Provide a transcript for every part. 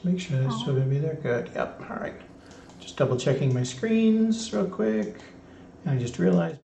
Just make sure it's still gonna be there. Good. Yep. All right. Just double checking my screens real quick. And I just realized.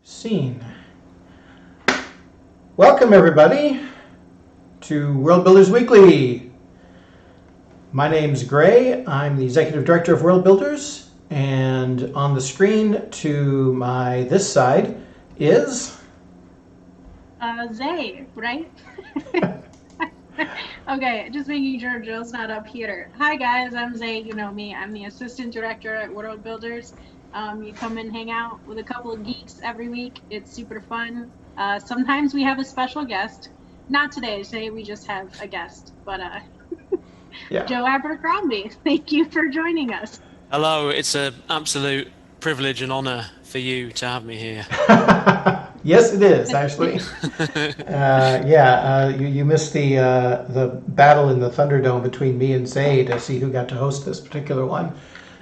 Scene. Welcome everybody to Worldbuilders Weekly. My name's Gray. I'm the Executive Director of Worldbuilders, and on the screen to my this side is Zay, right? Okay, just making sure Joe's not up here. Hi guys, I'm Zay. You know me. I'm the Assistant Director at Worldbuilders. You come and hang out with a couple of geeks every week. It's super fun. Sometimes we have a special guest. Not today. Today we just have a guest, but yeah. Joe Abercrombie. Thank you for joining us. Hello, it's an absolute privilege and honor for you to have me here. Yes, it is actually. You missed the battle in the Thunderdome between me and Zay to see who got to host this particular one.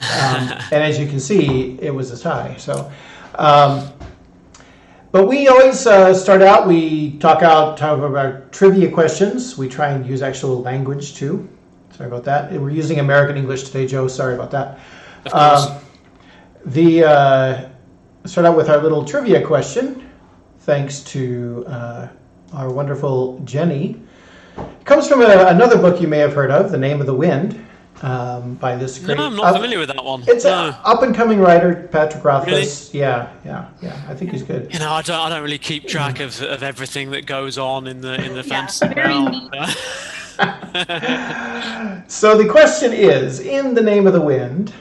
And as you can see, it was a tie. So, but we always start out. We talk about trivia questions. We try and use actual language too. Sorry about that. We're using American English today, Joe. Sorry about that. Of course. Start out with our little trivia question. Thanks to our wonderful Jenny. It comes from another book you may have heard of, The Name of the Wind. By this great... No, I'm not familiar with that one. It's an up-and-coming writer, Patrick Rothfuss. Really? Yeah. I think he's good. You know, I don't really keep track of everything that goes on in the fantasy very realm. So the question is, in The Name of the Wind,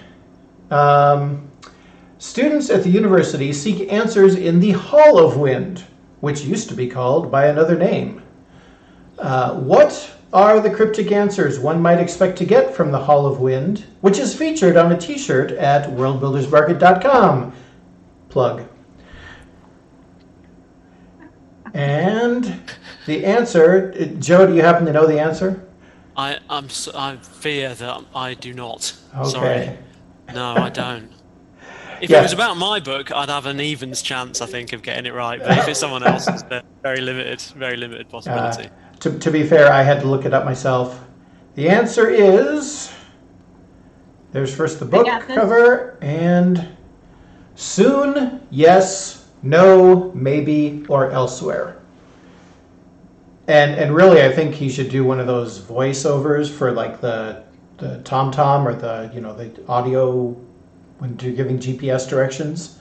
students at the university seek answers in the Hall of Wind, which used to be called by another name. What are the cryptic answers one might expect to get from the Hall of Wind, which is featured on a t-shirt at worldbuildersmarket.com? Plug. And the answer, Joe, do you happen to know the answer? I fear that I do not. Okay. Sorry. No, I don't. If Yeah. it was about my book, I'd have an evens chance, I think, of getting it right. But if it's someone else's, then very limited possibility. To be fair, I had to look it up myself. The answer is, there's first the book cover, and soon, yes, no, maybe, or elsewhere. And really, I think he should do one of those voiceovers for like the TomTom or the audio when you're giving GPS directions.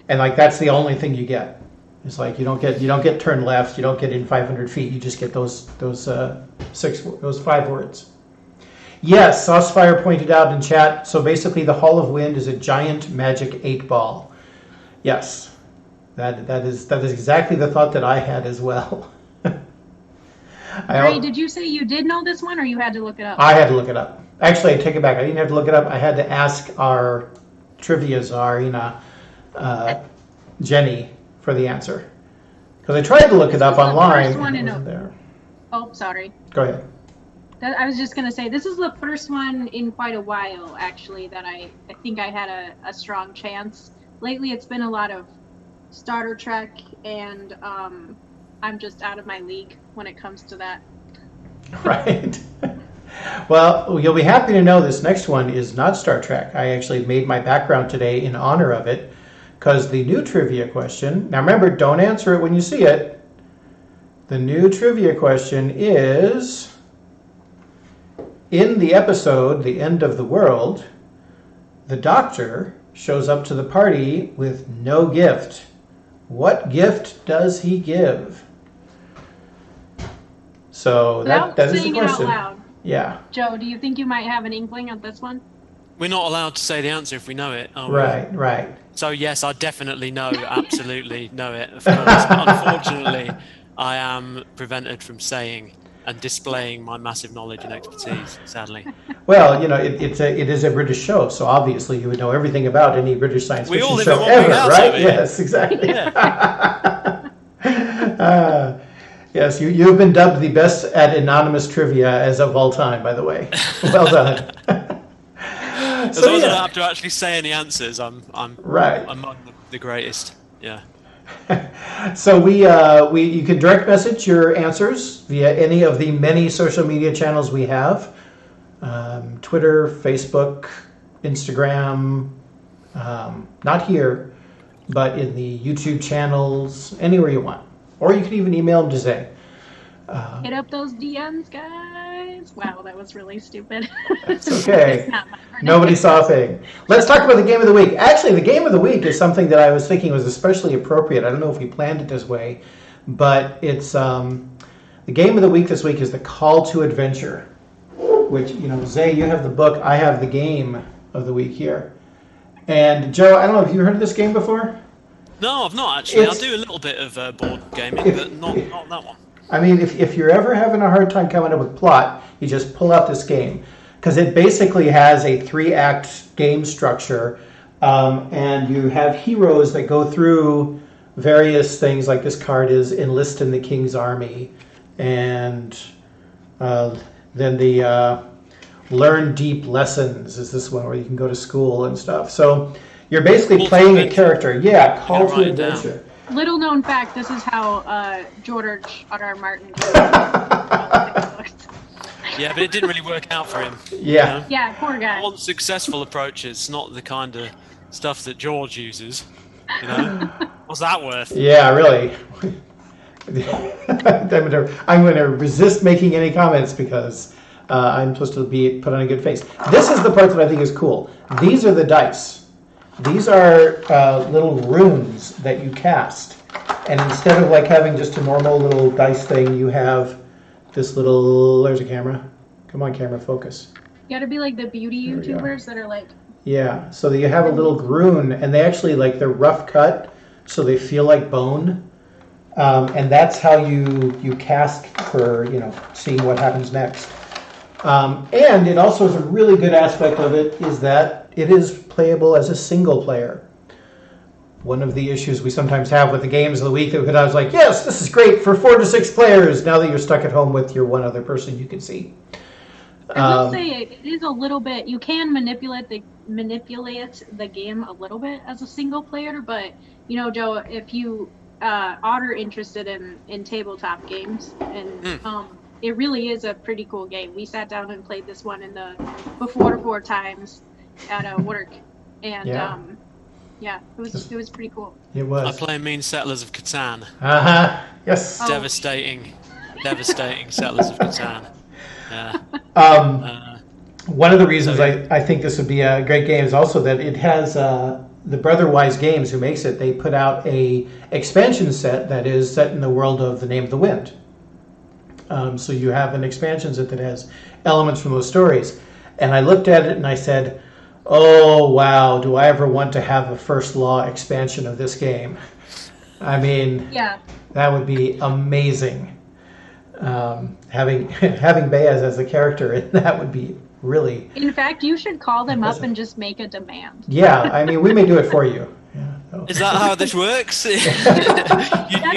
And like that's the only thing you get. It's like you don't get turn left, you don't get in 500 feet. You just get those 5 words. Yes, Saucefire pointed out in chat. So basically, the Hall of Wind is a giant magic 8-ball. Yes, that is exactly the thought that I had as well. Ray, did you say you did know this one, or you had to look it up? I had to look it up. Actually, I take it back. I didn't have to look it up. I had to ask our trivia czar, Jenny, for the answer. Because I tried to look it up online. And it wasn't there. Oh, sorry. Go ahead. I was just going to say, this is the first one in quite a while, actually, that I think I had a strong chance. Lately, it's been a lot of Star Trek, and I'm just out of my league when it comes to that. Right. Well, you'll be happy to know this next one is not Star Trek. I actually made my background today in honor of it, because the new trivia question, now remember, don't answer it when you see it. The new trivia question is, in the episode, The End of the World, the Doctor shows up to the party with no gift. What gift does he give? So that is the question. Out loud. Yeah. Joe, do you think you might have an inkling of this one? We're not allowed to say the answer if we know it, are we? Right. So yes, I definitely know, absolutely know it, of course. Unfortunately, I am prevented from saying and displaying my massive knowledge and expertise, sadly. Well, it is a British show, so obviously you would know everything about any British science fiction show ever, right? Yes, exactly. Yeah. Yes, you've been dubbed the best at anonymous trivia as of all time, by the way. Well done. As long as I don't have to actually say any answers, I'm right among the greatest. Yeah. So you can direct message your answers via any of the many social media channels we have: Twitter, Facebook, Instagram. Not here, but in the YouTube channels, anywhere you want. Or you can even email them to Zay. Hit up those DMs, guys. Wow, that was really stupid. It's okay. Nobody saw a thing. Let's talk about the game of the week. Actually, the game of the week is something that I was thinking was especially appropriate. I don't know if we planned it this way, but it's the game of the week this week is the Call to Adventure, which, Zay, you have the book. I have the game of the week here. And Joe, I don't know, have you heard of this game before? No, I've not actually. I do a little bit of board gaming, but not that one. I mean, if you're ever having a hard time coming up with plot, you just pull out this game. Because it basically has a 3-act game structure, and you have heroes that go through various things, like this card is enlist in the King's Army, and then the learn deep lessons is this one where you can go to school and stuff. So you're basically playing a character. Yeah, Call to Adventure. Little known fact, this is how George R.R. Martin Yeah, but it didn't really work out for him. Yeah. Yeah, poor guy. One successful approach is not the kind of stuff that George uses. What's that worth? Yeah, really. I'm going to resist making any comments because I'm supposed to be put on a good face. This is the part that I think is cool. These are the dice. These are little runes that you cast. And instead of like having just a normal little dice thing, you have this little, there's a camera. Come on, camera, focus. You gotta be like the beauty YouTubers that are like... Yeah, so you have a little rune, and they actually, they're rough cut, so they feel like bone. And that's how you cast for, seeing what happens next. And it also is a really good aspect of it is that it is playable as a single player. one of the issues we sometimes have with the games of the week. That I was like, yes, this is great for 4 to 6 players. Now that you're stuck at home with your one other person you can see. I will say it is a little bit. You can manipulate the game a little bit as a single player, but Joe, if you are interested in tabletop games, and it really is a pretty cool game. We sat down and played this one before 4 times at work, and it was pretty cool. It was. I play Mean Settlers of Catan. Yes. Oh. Devastating Settlers of Catan. Yeah. One of the reasons I think this would be a great game is also that it has the Brotherwise Games, who makes it. They put out a expansion set that is set in the world of The Name of the Wind. So you have an expansion set that has elements from those stories. And I looked at it and I said, oh, wow, do I ever want to have a First Law expansion of this game? I mean, that would be amazing. Having Baez as a character, that would be really... In fact, you should call them up and just make a demand. Yeah, I mean, we may do it for you. Is that how this works? you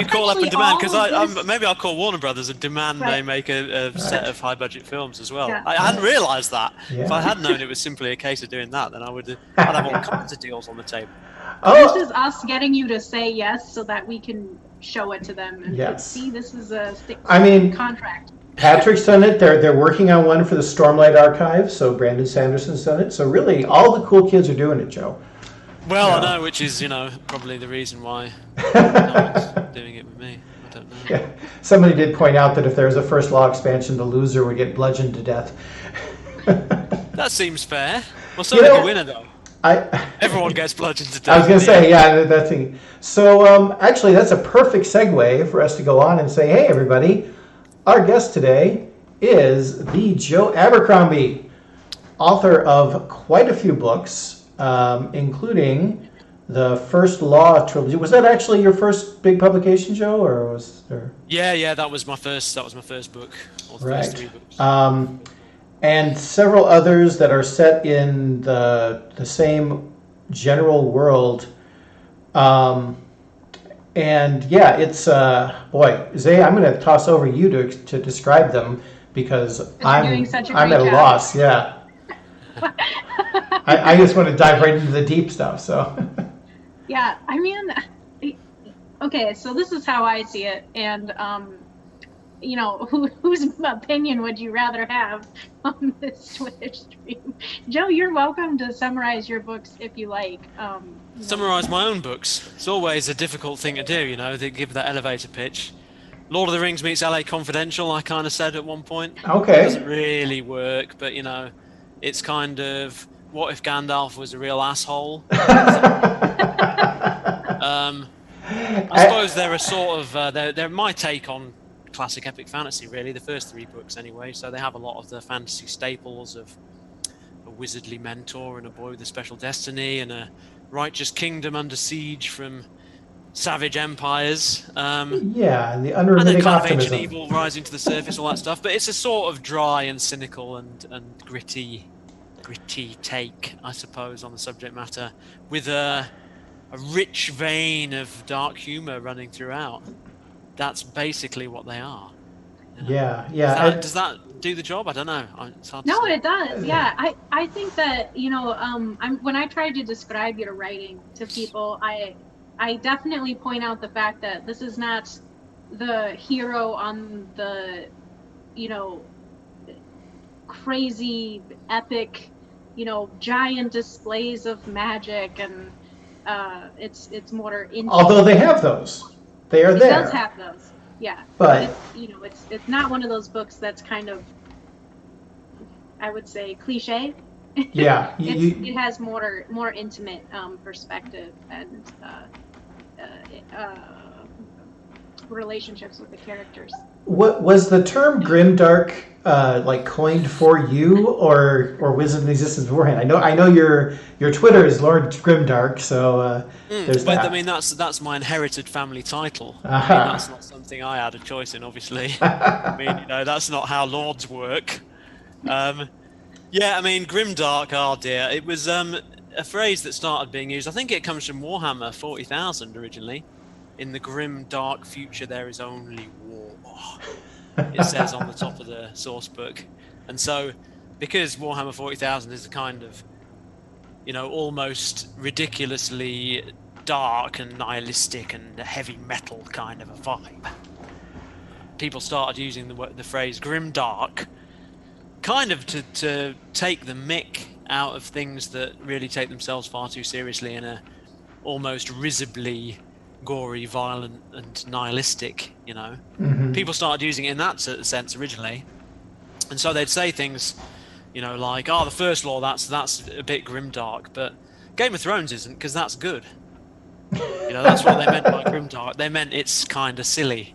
call up and demand, because maybe I'll call Warner Brothers and demand they make a set of high-budget films as well. Yeah. I hadn't realised that. Yeah. If I had known it was simply a case of doing that, then I'd have all kinds of deals on the table. This is us getting you to say yes so that we can show it to them and see this is a contract. Patrick's done it. They're working on one for the Stormlight Archive, so Brandon Sanderson's done it. So really, all the cool kids are doing it, Joe. Well, I know, which is, probably the reason why no one's doing it with me. I don't know. Yeah. Somebody did point out that if there's a First Law expansion, the loser would get bludgeoned to death. That seems fair. Well, so did the winner, though. Everyone gets bludgeoned to death. I was going to say, that thing. So, actually, that's a perfect segue for us to go on and say, hey, everybody, our guest today is the Joe Abercrombie, author of quite a few books, including the First Law trilogy. Was that actually your first big publication, Joe, or was there? Yeah, that was my first book. Or the first 3 books. And several others that are set in the same general world. It's Zay, I'm going to toss over you to describe them because I'm at a loss. Yeah. I just want to dive right into the deep stuff. So. Yeah, I mean, okay. So this is how I see it, and whose opinion would you rather have on this Twitch stream? Joe, you're welcome to summarize your books if you like. Summarize my own books. It's always a difficult thing to do, to give that elevator pitch. Lord of the Rings meets LA Confidential, I kind of said at one point. Okay. It doesn't really work, but, it's kind of, what if Gandalf was a real asshole? I suppose they're a sort of, they're my take on classic epic fantasy, really, the first 3 books anyway. So they have a lot of the fantasy staples of a wizardly mentor and a boy with a special destiny and a righteous kingdom under siege from savage empires. And the unremitting and then kind optimism. Of ancient evil rising to the surface, all that stuff. But it's a sort of dry and cynical and gritty take, I suppose, on the subject matter, with a rich vein of dark humor running throughout. That's basically what they are. Yeah. Does that do the job? I don't know. It's hard to say. It does. Yeah, I think that when I try to describe your writing to people, I definitely point out the fact that this is not the hero on the crazy epic giant displays of magic, and it's more intimate. Although they have those. They are there. It does have those, yeah. But it's not one of those books that's kind of, I would say, cliche. Yeah, it has more intimate perspective and relationships with the characters. What was the term grimdark coined for you, or was it in existence beforehand? I know your Twitter is Lord Grimdark, so there's that. But I mean that's my inherited family title. I mean, that's not something I had a choice in, obviously. I mean, that's not how lords work. Grimdark. Oh dear, it was a phrase that started being used. I think it comes from Warhammer 40,000 originally. In the grim, dark future, there is only war. It says on the top of the source book. And so, because Warhammer 40,000 is a kind of, almost ridiculously dark and nihilistic and heavy metal kind of a vibe, people started using the phrase grim dark, kind of to take the mick out of things that really take themselves far too seriously in a almost risibly gory, violent, and nihilistic. People started using it in that sense originally, and so they'd say things, like, "Oh, the first law, that's a bit grimdark," but Game of Thrones isn't, because that's good. That's what they meant by grimdark. They meant it's kind of silly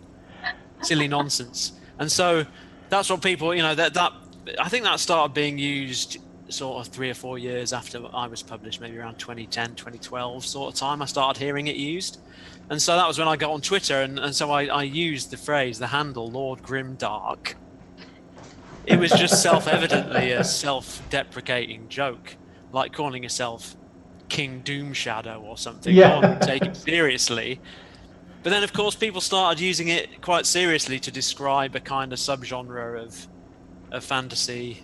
nonsense, and so that's what people, that I think that started being used sort of 3 or 4 years after I was published, maybe around 2010, 2012 sort of time. I started hearing it used. And so that was when I got on Twitter, and so I used the phrase, the handle, Lord Grimdark. It was just self-evidently a self-deprecating joke, like calling yourself King Doomshadow or something. Yeah. No one would take it seriously. But then, of course, people started using it quite seriously to describe a kind of subgenre of fantasy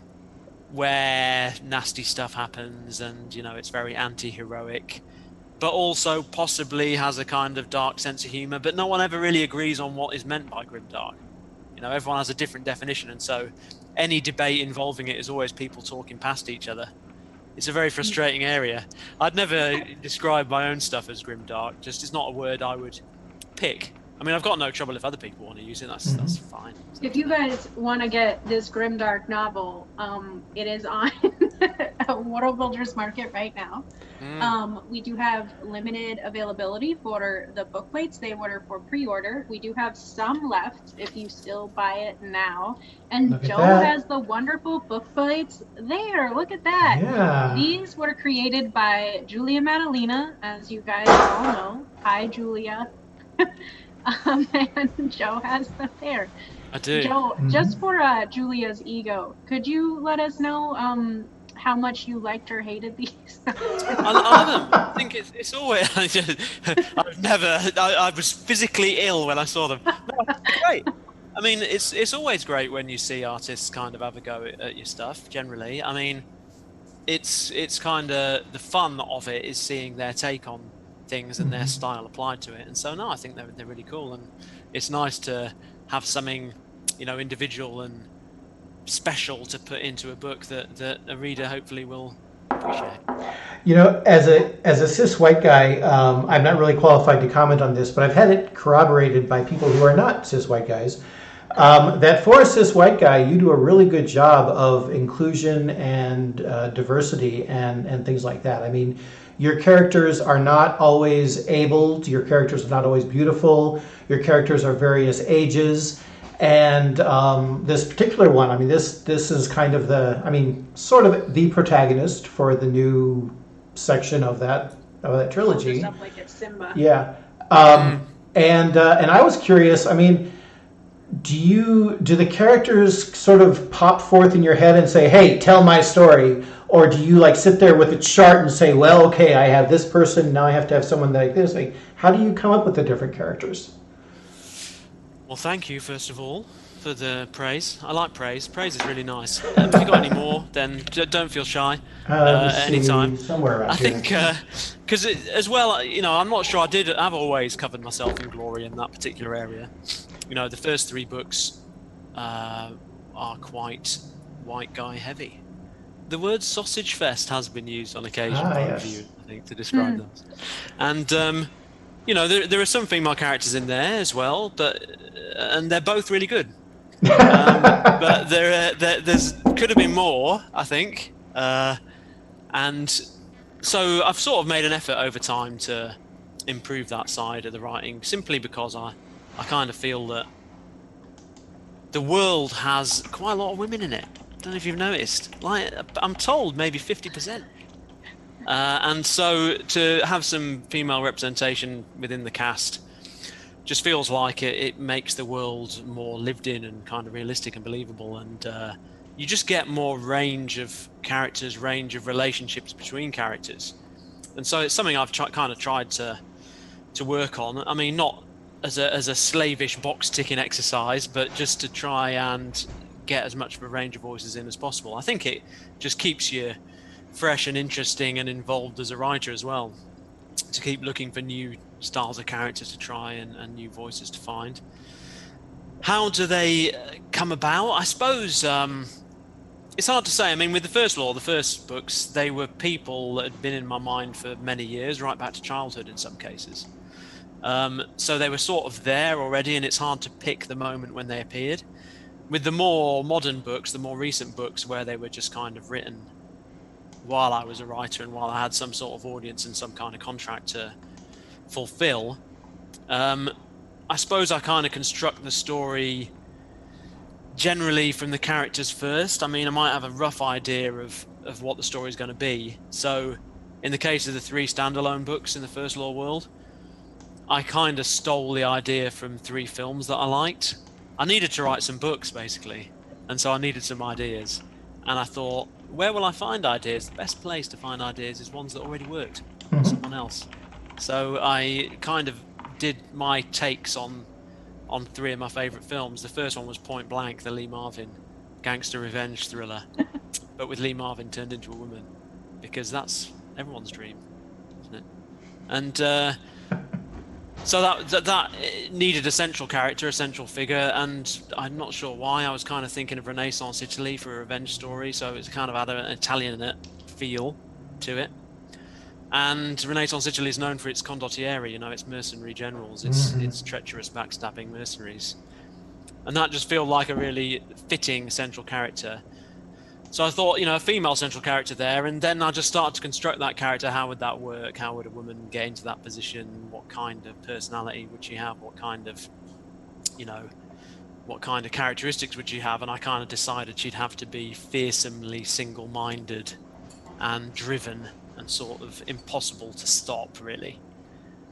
where nasty stuff happens, and it's very anti-heroic, but also possibly has a kind of dark sense of humor. But no one ever really agrees on what is meant by grimdark. Everyone has a different definition, and so any debate involving it is always people talking past each other. It's a very frustrating area. I'd never describe my own stuff as grimdark. Just it's not a word I would pick. I mean, I've got no trouble if other people want to use it. That's fine. If you guys want to get this grimdark novel, it is on Worldbuilders Market right now. We do have limited availability for the book plates. They order for pre-order. We do have some left if you still buy it now. And Joe has the wonderful book plates there. Look at that. Yeah. These were created by Julia Madalena, as you guys all know. Hi, Julia. And Joe has them there. I do. Joe, just for Julia's ego, could you let us know how much you liked or hated these? I love them. I think it's always. I was physically ill when I saw them. No, it's great. I mean, it's always great when you see artists kind of have a go at your stuff. Generally, I mean, it's kind of the fun of it is seeing their take on things and their style applied to it. And so no, I think they're really cool, and it's nice to have something individual and special to put into a book that a reader hopefully will appreciate. As a cis white guy, I'm not really qualified to comment on this, but I've had it corroborated by people who are not cis white guys, that for a cis white guy, you do a really good job of inclusion and diversity and things like that. I mean, your characters are not always abled. Your characters are not always beautiful. Your characters are various ages. And this particular one, I mean, this is kind of sort of the protagonist for the new section of that trilogy. Up like it's Simba. Yeah. And I was curious, I mean, do the characters sort of pop forth in your head and say, hey, tell my story? Or do you sit there with a chart and say, well, okay, I have this person, now I have to have someone like this? How do you come up with the different characters? Well, thank you, first of all, for the praise. I like praise. Praise is really nice. If you've got any more, then don't feel shy at any time. Somewhere around I think, because as well, I'm not sure I've always covered myself in glory in that particular area. The first 3 books are quite white guy heavy. The word sausage fest has been used on occasion by reviewers, I think, to describe those. And, there are some female characters in there as well, and they're both really good. But there's could have been more, I think. And so I've sort of made an effort over time to improve that side of the writing, simply because I kind of feel that the world has quite a lot of women in it. Don't know if you've noticed. I'm told maybe 50%. And so to have some female representation within the cast just feels like it makes the world more lived in and kind of realistic and believable. And you just get more range of characters, range of relationships between characters. And so it's something I've kind of tried to work on. I mean, not as a slavish box ticking exercise, but just to try and get as much of a range of voices in as possible. I think it just keeps you fresh and interesting and involved as a writer as well, to keep looking for new styles of characters to try and new voices to find. How do they come about? I suppose it's hard to say. I mean, with the first books, they were people that had been in my mind for many years, right back to childhood in some cases. So they were sort of there already, and it's hard to pick the moment when they appeared. With the more modern books, the more recent books, where they were just kind of written while I was a writer and while I had some sort of audience and some kind of contract to fulfill, I suppose I kind of construct the story generally from the characters first. I mean, I might have a rough idea of what the story is going to be. So in the case of the 3 standalone books in the First Law world, I kind of stole the idea from 3 films that I liked. I needed to write some books, basically, and so I needed some ideas. And I thought, where will I find ideas? The best place to find ideas is ones that already worked for someone else. So I kind of did my takes on 3 of my favourite films. The first one was Point Blank, the Lee Marvin gangster revenge thriller, but with Lee Marvin turned into a woman, because that's everyone's dream, isn't it? And so that needed a central character, a central figure, and I'm not sure why. I was kind of thinking of Renaissance Italy for a revenge story, so it's kind of had an Italian feel to it. And Renaissance Italy is known for its condottieri, its mercenary generals, its treacherous, backstabbing mercenaries, and that just felt like a really fitting central character. So I thought, a female central character there, and then I just started to construct that character. How would that work? How would a woman get into that position? What kind of personality would she have? What kind of characteristics would she have? And I kind of decided she'd have to be fearsomely single-minded and driven and sort of impossible to stop, really.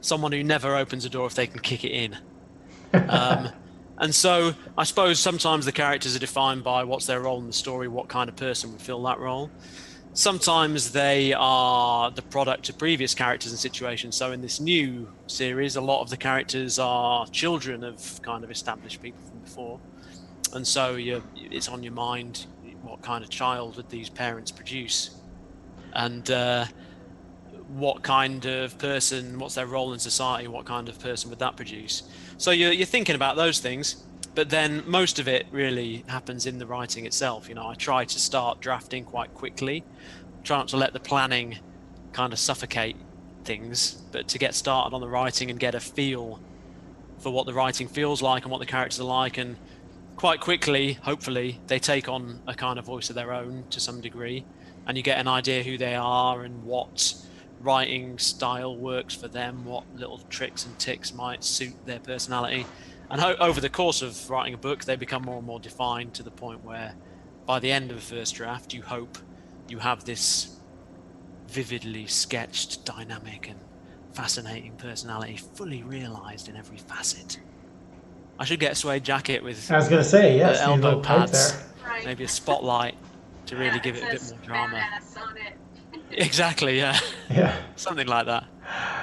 Someone who never opens a door if they can kick it in. And so I suppose sometimes the characters are defined by what's their role in the story, what kind of person would fill that role. Sometimes they are the product of previous characters and situations. So in this new series, a lot of the characters are children of kind of established people from before. And so it's on your mind, what kind of child would these parents produce? And what kind of person, what's their role in society, what kind of person would that produce? So you're thinking about those things, but then most of it really happens in the writing itself. I try to start drafting quite quickly, try not to let the planning kind of suffocate things, but to get started on the writing and get a feel for what the writing feels like and what the characters are like. And quite quickly, hopefully, they take on a kind of voice of their own to some degree, and you get an idea who they are and what writing style works for them, what little tricks and ticks might suit their personality. And over the course of writing a book, they become more and more defined, to the point where by the end of the first draft, you hope you have this vividly sketched, dynamic and fascinating personality fully realized in every facet. I should get a suede jacket with, I was going to say, yes, elbow pads, there. Right. Maybe a spotlight to really give it a bit more drama. On it. Exactly, yeah. Yeah. Something like that.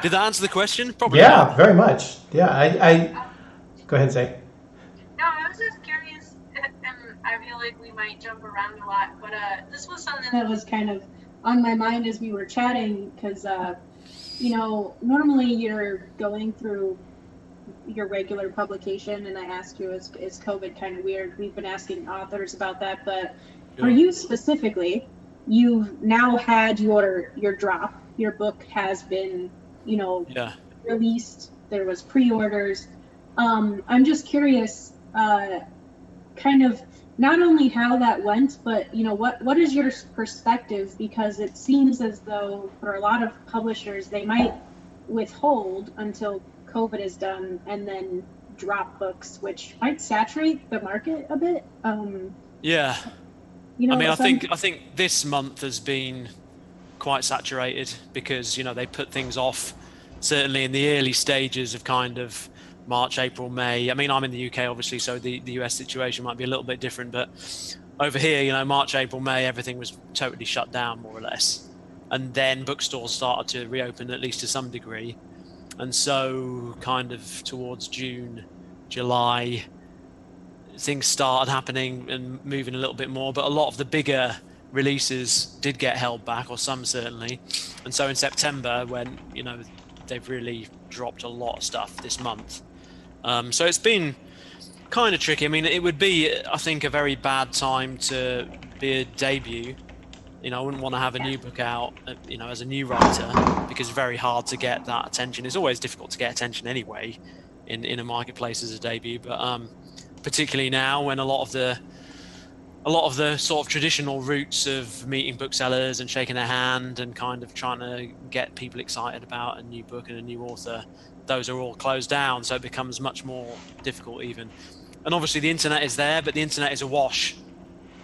Did that answer the question? Probably Yeah, not. very much. Yeah, I go ahead, Zay. No, I was just curious, and I feel like we might jump around a lot, but this was something that was kind of on my mind as we were chatting, because, normally you're going through your regular publication, and I asked you, is COVID kind of weird? We've been asking authors about that, but for you specifically, you've now had your drop. Your book has been, released. There was pre-orders. I'm just curious, kind of not only how that went, but what is your perspective? Because it seems as though for a lot of publishers, they might withhold until COVID is done and then drop books, which might saturate the market a bit. Yeah. I think this month has been quite saturated because, they put things off, certainly in the early stages of kind of March, April, May. I mean, I'm in the UK, obviously, so the US situation might be a little bit different. But over here, March, April, May, everything was totally shut down, more or less. and then bookstores started to reopen, at least to some degree. And so kind of towards June, July, things started happening and moving a little bit more, but a lot of the bigger releases did get held back, or some certainly. And so in September, when, you know, they've really dropped a lot of stuff this month. So it's been kind of tricky. I mean, it would be, I think, a very bad time to be a debut. You know, I wouldn't want to have a new book out, you know, as a new writer, because it's very hard to get that attention. It's always difficult to get attention anyway in a marketplace as a debut, but particularly now when a lot of the sort of traditional routes of meeting booksellers and shaking their hand and kind of trying to get people excited about a new book and a new author, those are all closed down, so it becomes much more difficult even. And obviously the internet is there, but the internet is awash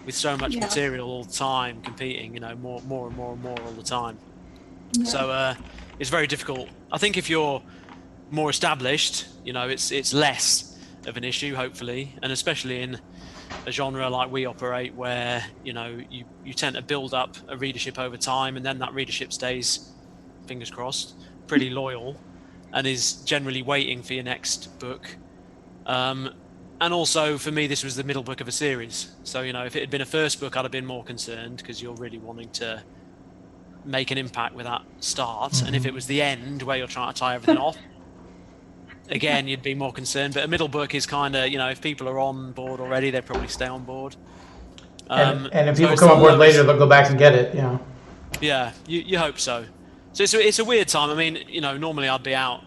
with so much material all the time competing, you know, more and more all the time. So it's very difficult. I think if you're more established, you know, it's less of an issue, hopefully, and especially in a genre like we operate, where, you know, you tend to build up a readership over time, and then that readership stays, fingers crossed, pretty loyal, and is generally waiting for your next book. And also, for me, this was the middle book of a series. So, you know, if it had been a first book, I'd have been more concerned, because you're really wanting to make an impact with that start. Mm-hmm. And if it was the end, where you're trying to tie everything off, again, you'd be more concerned. But a middle book is kind of, you know, if people are on board already, they'd probably stay on board. And if people come on board later, they'll go back and get it, yeah. Yeah, you hope so. So it's a weird time. I mean, you know, normally I'd be out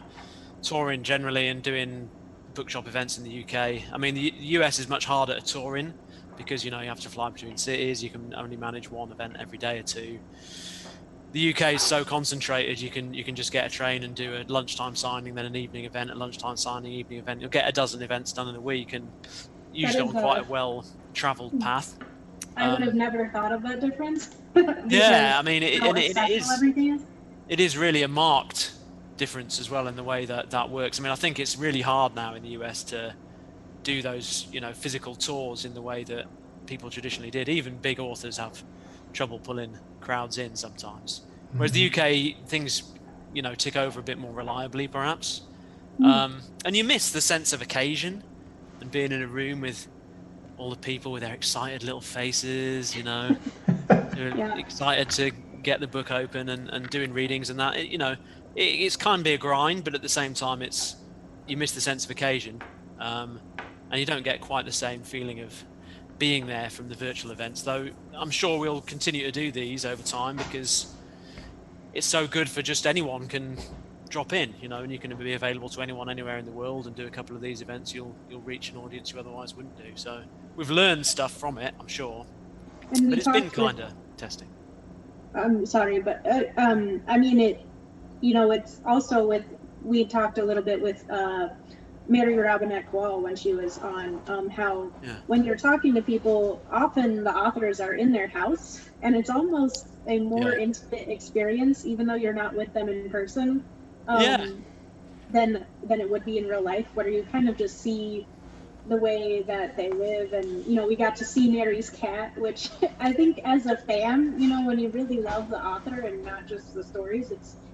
touring generally and doing bookshop events in the UK. I mean, the US is much harder to tour in, because, you know, you have to fly between cities. You can only manage one event every day or two. The UK is so concentrated, you can just get a train and do a lunchtime signing, then an evening event, a lunchtime signing, evening event. You'll get a dozen events done in a week, and usually on quite a well-traveled path. I would have never thought of that difference. Yeah, I mean, it is really a marked difference as well in the way that works. I mean, I think it's really hard now in the US to do those, you know, physical tours in the way that people traditionally did. Even big authors have trouble pulling crowds in sometimes. Whereas the UK, things, you know, tick over a bit more reliably, perhaps. And you miss the sense of occasion and being in a room with all the people with their excited little faces, you know, they're excited to get the book open and doing readings and that. You know, it's kind of be a grind, but at the same time, you miss the sense of occasion, and you don't get quite the same feeling of being there from the virtual events. Though I'm sure we'll continue to do these over time, because it's so good for just anyone can drop in, you know, and you can be available to anyone anywhere in the world and do a couple of these events. You'll reach an audience you otherwise wouldn't do. So we've learned stuff from it, I'm sure, but it's been kind of testing. I'm sorry, but I mean, it, you know, it's also we talked a little bit with Mary Robinette-Wall when she was on, how when you're talking to people, often the authors are in their house, and it's almost a more intimate experience, even though you're not with them in person, than it would be in real life, where you kind of just see the way that they live. And, you know, we got to see Mary's cat, which I think as a fan, you know, when you really love the author and not just the stories,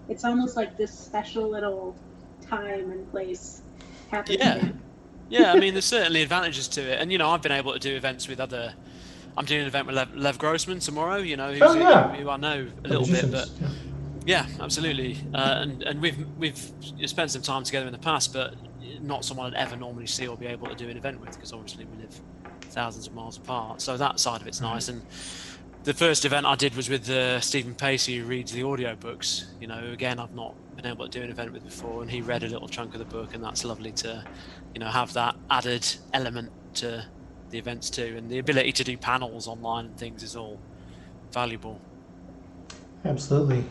it's almost like this special little time and place happening. Yeah, I mean, there's certainly advantages to it. And, you know, I've been able to do events with I'm doing an event with Lev Grossman tomorrow, you know, who I know a little bit, but yeah, absolutely. And we've spent some time together in the past, but not someone I'd ever normally see or be able to do an event with, because obviously we live thousands of miles apart. So that side of it's nice. And the first event I did was with Stephen Pacey, who reads the audiobooks. You know, again, I've not been able to do an event with before, and he read a little chunk of the book, and that's lovely to, you know, have that added element to the events too. And the ability to do panels online and things is all valuable. Absolutely.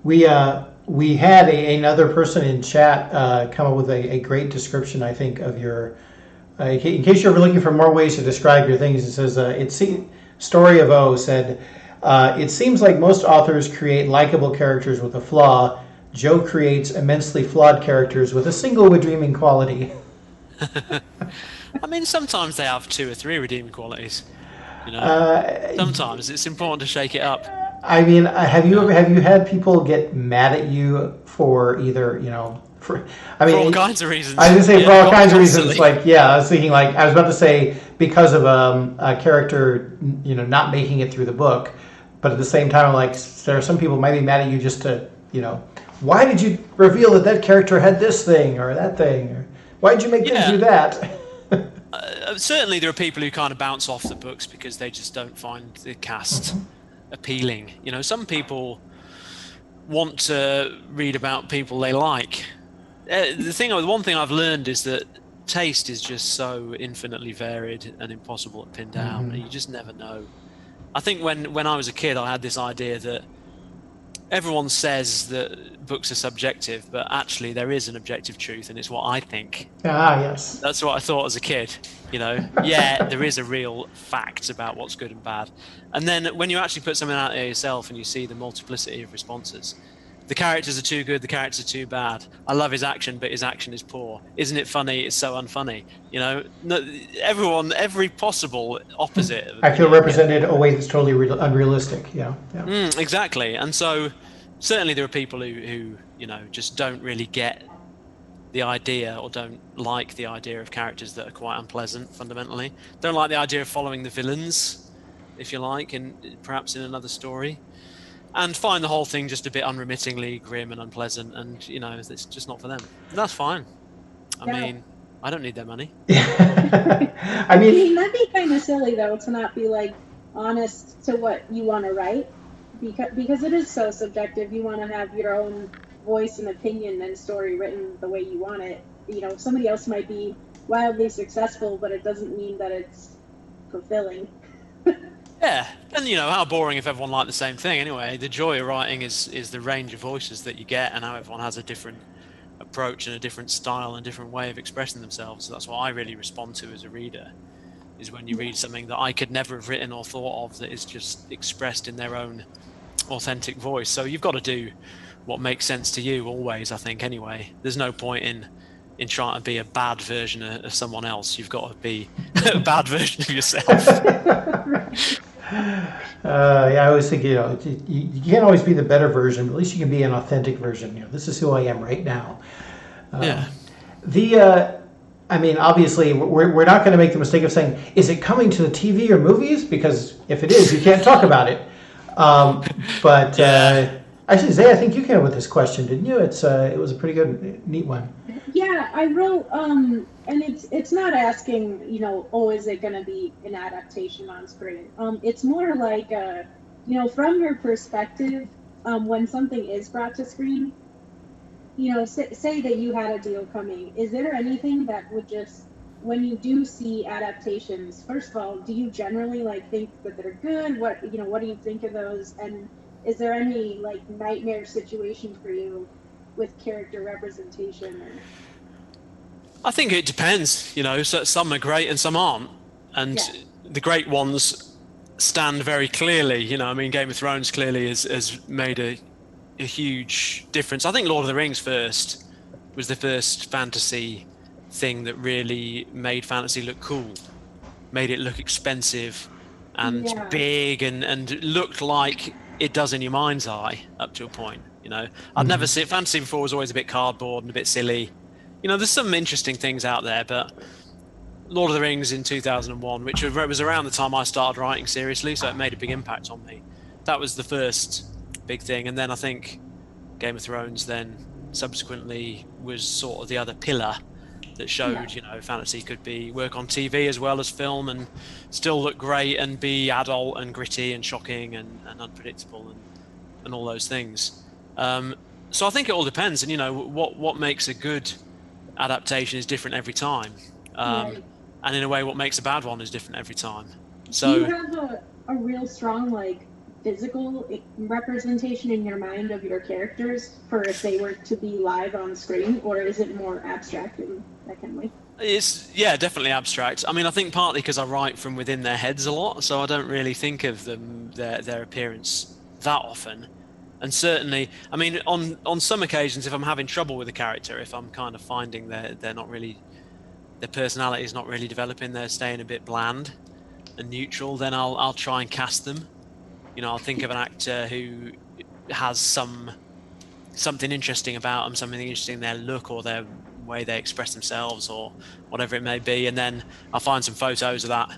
We had another person in chat come up with a great description, I think, of your. In case you're ever looking for more ways to describe your things, it says Story of O said, it seems like most authors create likable characters with a flaw. Joe creates immensely flawed characters with a single redeeming quality. I mean, sometimes they have 2 or 3 redeeming qualities. You know, sometimes it's important to shake it up. I mean, have you had people get mad at you for either, for all kinds of reasons. I was gonna say for all kinds of reasons. Constantly. Like, yeah, I was thinking like I was about to say because of a character, not making it through the book, but at the same time, like there are some people might be mad at you just to, why did you reveal that character had this thing or that thing, or why did you make them do that? Certainly, there are people who kind of bounce off the books because they just don't find the cast appealing. Some people want to read about people they like. The one thing I've learned is that taste is just so infinitely varied and impossible to pin down. And you just never know. I think when I was a kid, I had this idea that everyone says that books are subjective, but actually there is an objective truth, and it's what I think. Ah, yes. That's what I thought as a kid. Yeah, there is a real fact about what's good and bad. And then when you actually put something out there yourself and you see the multiplicity of responses, the characters are too good, the characters are too bad. I love his action, but his action is poor. Isn't it funny? It's so unfunny. Every possible opposite. I feel represented a way that's totally unrealistic. Yeah. Exactly. And so certainly there are people who just don't really get the idea or don't like the idea of characters that are quite unpleasant fundamentally. Don't like the idea of following the villains, if you like, and perhaps in another story. And find the whole thing just a bit unremittingly grim and unpleasant, and it's just not for them. And that's fine. I mean, I don't need their money. I mean, that'd be kind of silly though to not be like honest to what you want to write, because it is so subjective. You want to have your own voice and opinion and story written the way you want it. Somebody else might be wildly successful, but it doesn't mean that it's fulfilling. Yeah, and how boring if everyone liked the same thing anyway. The joy of writing is the range of voices that you get, and how everyone has a different approach and a different style and a different way of expressing themselves. So that's what I really respond to as a reader, is when you read something that I could never have written or thought of that is just expressed in their own authentic voice. So you've got to do what makes sense to you always, I think, anyway. There's no point in trying to be a bad version of someone else. You've got to be a bad version of yourself. I always think you can't always be the better version, but at least you can be an authentic version. This is who I am right now. I mean, obviously, we're not going to make the mistake of saying, is it coming to the TV or movies? Because if it is, you can't talk about it. But actually, Zay, I think you came up with this question, didn't you? It was a pretty good, neat one. Yeah, I wrote, and it's not asking, is it going to be an adaptation on screen? It's more like, from your perspective, when something is brought to screen, say that you had a deal coming, is there anything that would just, when you do see adaptations, first of all, do you generally think that they're good? What do you think of those? And is there any nightmare situation for you with character representation? I think it depends. So some are great and some aren't, and the great ones stand very clearly. Game of Thrones clearly has made a huge difference. I think Lord of the Rings first was the first fantasy thing that really made fantasy look cool, made it look expensive and big and looked like it does in your mind's eye up to a point. I'd never seen fantasy before. Was always a bit cardboard and a bit silly. There's some interesting things out there, but Lord of the Rings in 2001, which was around the time I started writing seriously, so it made a big impact on me. That was the first big thing, and then I think Game of Thrones then subsequently was sort of the other pillar that showed, fantasy could work on TV as well as film and still look great and be adult and gritty and shocking and unpredictable and all those things. So I think it all depends, and what makes a good adaptation is different every time, and in a way what makes a bad one is different every time. So do you have a real strong physical representation in your mind of your characters for if they were to be live on screen, or is it more abstract in that kind of way? It's definitely abstract. I mean, I think partly because I write from within their heads a lot, so I don't really think of them their appearance that often. And certainly, I mean, on some occasions, if I'm having trouble with a character, if I'm kind of finding they're not really, their personality is not really developing, they're staying a bit bland and neutral, then I'll try and cast them I'll think of an actor who has something interesting about them, something interesting in their look or their way they express themselves or whatever it may be, and then I'll find some photos of that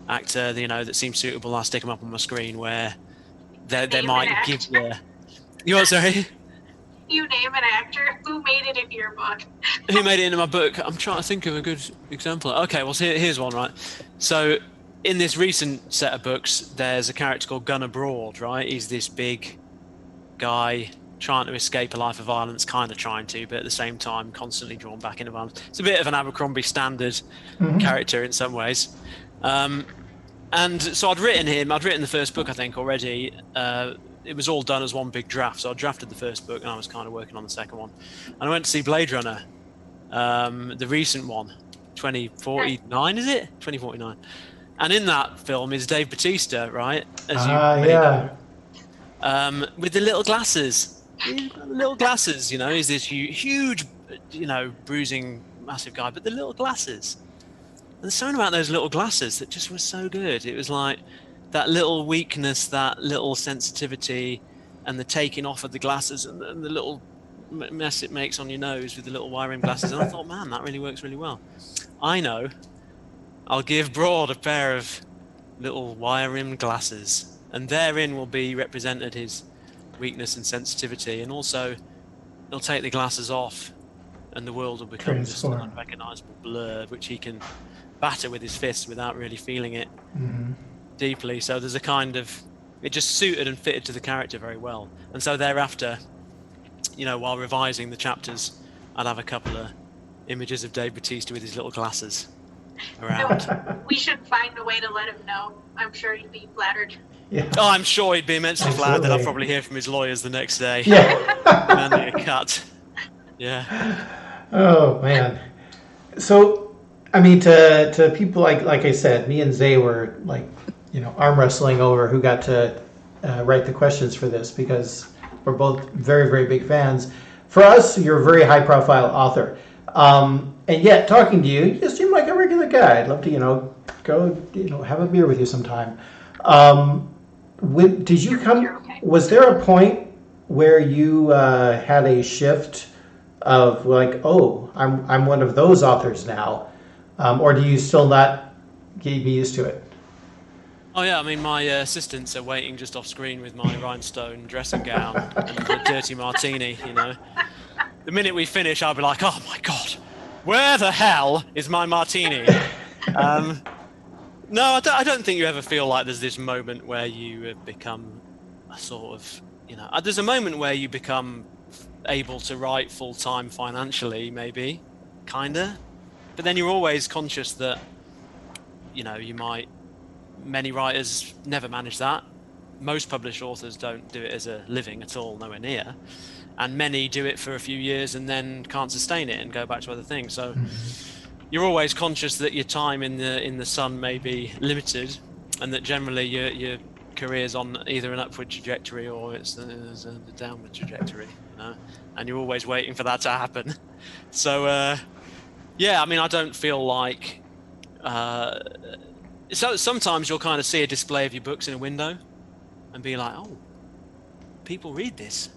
actor, that seems suitable. I'll stick them up on my screen where they might give you. You're sorry. You name an actor. Who made it into your book? Who made it into my book? I'm trying to think of a good example. Okay, well, here's one, right? So, in this recent set of books, there's a character called Gunnar Broad, right? He's this big guy trying to escape a life of violence, kind of trying to, but at the same time, constantly drawn back into violence. It's a bit of an Abercrombie standard character in some ways. And so I'd written the first book, I think, already. It was all done as one big draft. So I drafted the first book and I was kind of working on the second one. And I went to see Blade Runner, the recent one, 2049, is it? 2049. And in that film is Dave Bautista, right? As you know, with the little glasses. He's got the little glasses, he's this huge, bruising, massive guy, but the little glasses. And there's something about those little glasses that just was so good. It was like that little weakness, that little sensitivity, and the taking off of the glasses and the little mess it makes on your nose with the little wire-rim glasses. And I thought, man, that really works really well. I know. I'll give Broad a pair of little wire-rim glasses, and therein will be represented his weakness and sensitivity, and also he'll take the glasses off, and the world will become this unrecognizable blur, which he can batter with his fists without really feeling it deeply. So there's a kind of, it just suited and fitted to the character very well. And so thereafter, while revising the chapters, I'd have a couple of images of Dave Bautista with his little glasses around. We should find a way to let him know. I'm sure he'd be flattered. Yeah. Oh, I'm sure he'd be immensely flattered. That I'll probably hear from his lawyers the next day. Yeah. Demanding a cut. Yeah. Oh man. So, I mean, to people like I said, me and Zay were like, arm wrestling over who got to write the questions for this, because we're both very, very big fans. For us, you're a very high profile author. And yet, talking to you, you just seem like a regular guy. I'd love to, go, have a beer with you sometime. Did you come? Okay. Was there a point where you had a shift of like, oh, I'm one of those authors now, or do you still not be used to it? Oh yeah, I mean, my assistants are waiting just off screen with my rhinestone dressing gown and a dirty martini. The minute we finish, I'll be like, oh my god, where the hell is my martini? No, I don't think you ever feel like there's this moment where you become a sort of, there's a moment where you become able to write full-time financially, maybe, kinda. But then you're always conscious that, many writers never manage that. Most published authors don't do it as a living at all, nowhere near. And many do it for a few years and then can't sustain it and go back to other things. So you're always conscious that your time in the sun may be limited, and that generally your career's on either an upward trajectory or it's a downward trajectory, and you're always waiting for that to happen. So yeah, I mean, I don't feel like so sometimes you'll kind of see a display of your books in a window and be like, oh, people read this,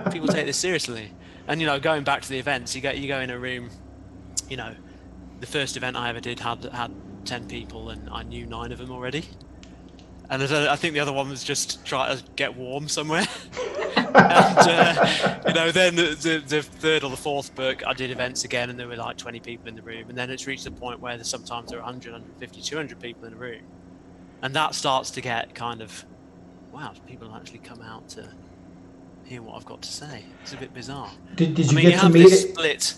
people take this seriously. And going back to the events, you go in a room, the first event I ever did had 10 people, and I knew 9 of them already. And I think the other one was just trying to get warm somewhere. And, then the third or the fourth book, I did events again, and there were like 20 people in the room. And then it's reached the point where sometimes there are 100, 150, 200 people in the room. And that starts to get kind of, wow, people actually come out to hear what I've got to say. It's a bit bizarre. Did you get to meet it?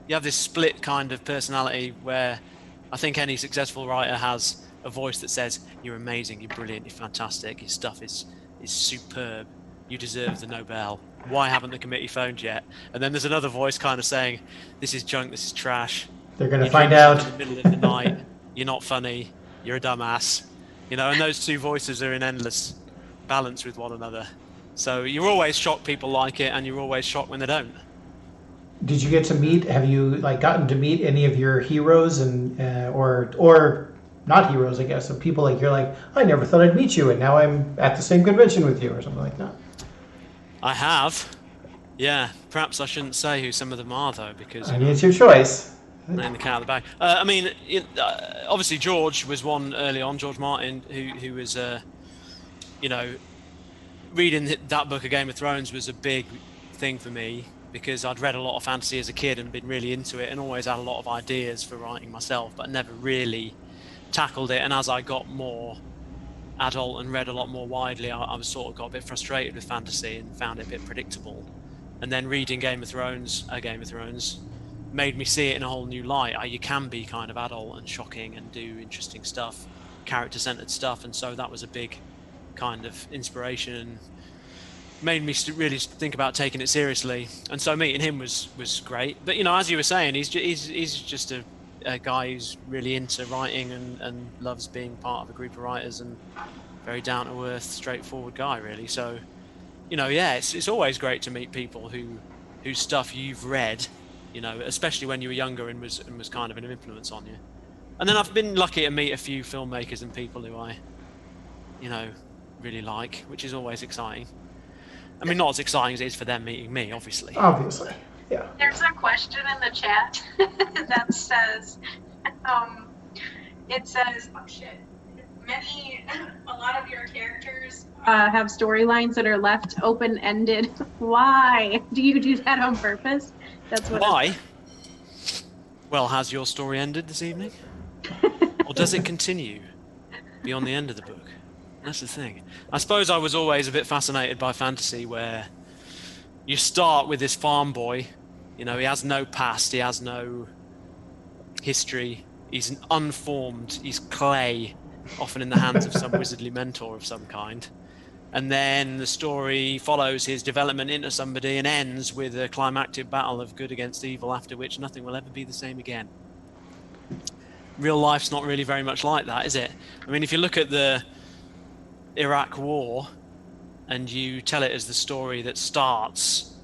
You have this split kind of personality where I think any successful writer has a voice that says, you're amazing, you're brilliant, you're fantastic, your stuff is superb, you deserve the Nobel. Why haven't the committee phoned yet? And then there's another voice kind of saying, this is junk, this is trash. They're going to find out. In the middle of the night, you're not funny, you're a dumbass. And those two voices are in endless balance with one another. So you're always shocked people like it, and you're always shocked when they don't. Did you get to meet? Have you gotten to meet any of your heroes, and or not heroes, I guess, of people like you're like, I never thought I'd meet you, and now I'm at the same convention with you, or something like that. I have. Yeah, perhaps I shouldn't say who some of them are, though, because I mean, it's your choice. letting the cat out of the bag. I mean, obviously George was one early on, George Martin, who was, reading that book of Game of Thrones was a big thing for me, because I'd read a lot of fantasy as a kid and been really into it and always had a lot of ideas for writing myself, but never really tackled it. And as I got more adult and read a lot more widely, I was sort of got a bit frustrated with fantasy and found it a bit predictable. And then reading Game of Thrones made me see it in a whole new light. You can be kind of adult and shocking and do interesting stuff, character-centered stuff, and so that was a big kind of inspiration and made me really think about taking it seriously. And so meeting him was great. But as you were saying, he's just a guy who's really into writing and loves being part of a group of writers, and very down-to-earth, straightforward guy, really. So it's always great to meet people whose stuff you've read, especially when you were younger and was kind of an influence on you. And then I've been lucky to meet a few filmmakers and people who I really like, which is always exciting. I mean, not as exciting as it is for them meeting me, obviously. Obviously, yeah. There's a question in the chat that says, oh shit, a lot of your characters Have storylines that are left open-ended. Why? Do you do that on purpose? That's what. Why? Well, has your story ended this evening? Or does it continue beyond the end of the book? That's the thing. I suppose I was always a bit fascinated by fantasy, where you start with this farm boy, he has no past, he has no history, he's unformed, he's clay, often in the hands of some wizardly mentor of some kind. And then the story follows his development into somebody and ends with a climactic battle of good against evil, after which nothing will ever be the same again. Real life's not really very much like that, is it? I mean, if you look at the Iraq War and you tell it as the story that starts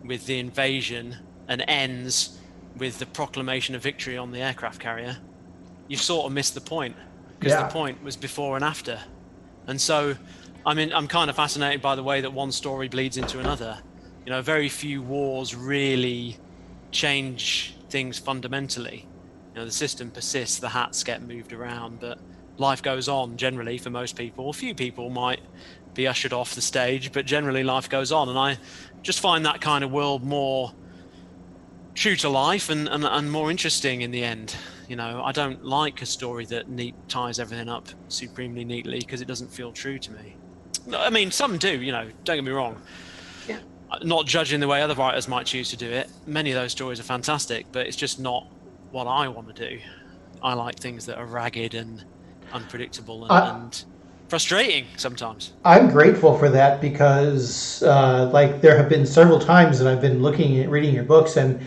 with the invasion and ends with the proclamation of victory on the aircraft carrier, you've sort of missed the point, because the point was before and after. And so I'm kind of fascinated by the way that one story bleeds into another. Very few wars really change things fundamentally. The system persists, the hats get moved around, but life goes on generally for most people. A few people might be ushered off the stage, but generally life goes on. And I just find that kind of world more true to life and more interesting in the end. I don't like a story that ties everything up supremely neatly, because it doesn't feel true to me. I mean, some do, don't get me wrong. Yeah. Not judging the way other writers might choose to do it. Many of those stories are fantastic, but it's just not what I want to do. I like things that are ragged and unpredictable and frustrating sometimes. I'm grateful for that, because there have been several times that I've been reading your books, and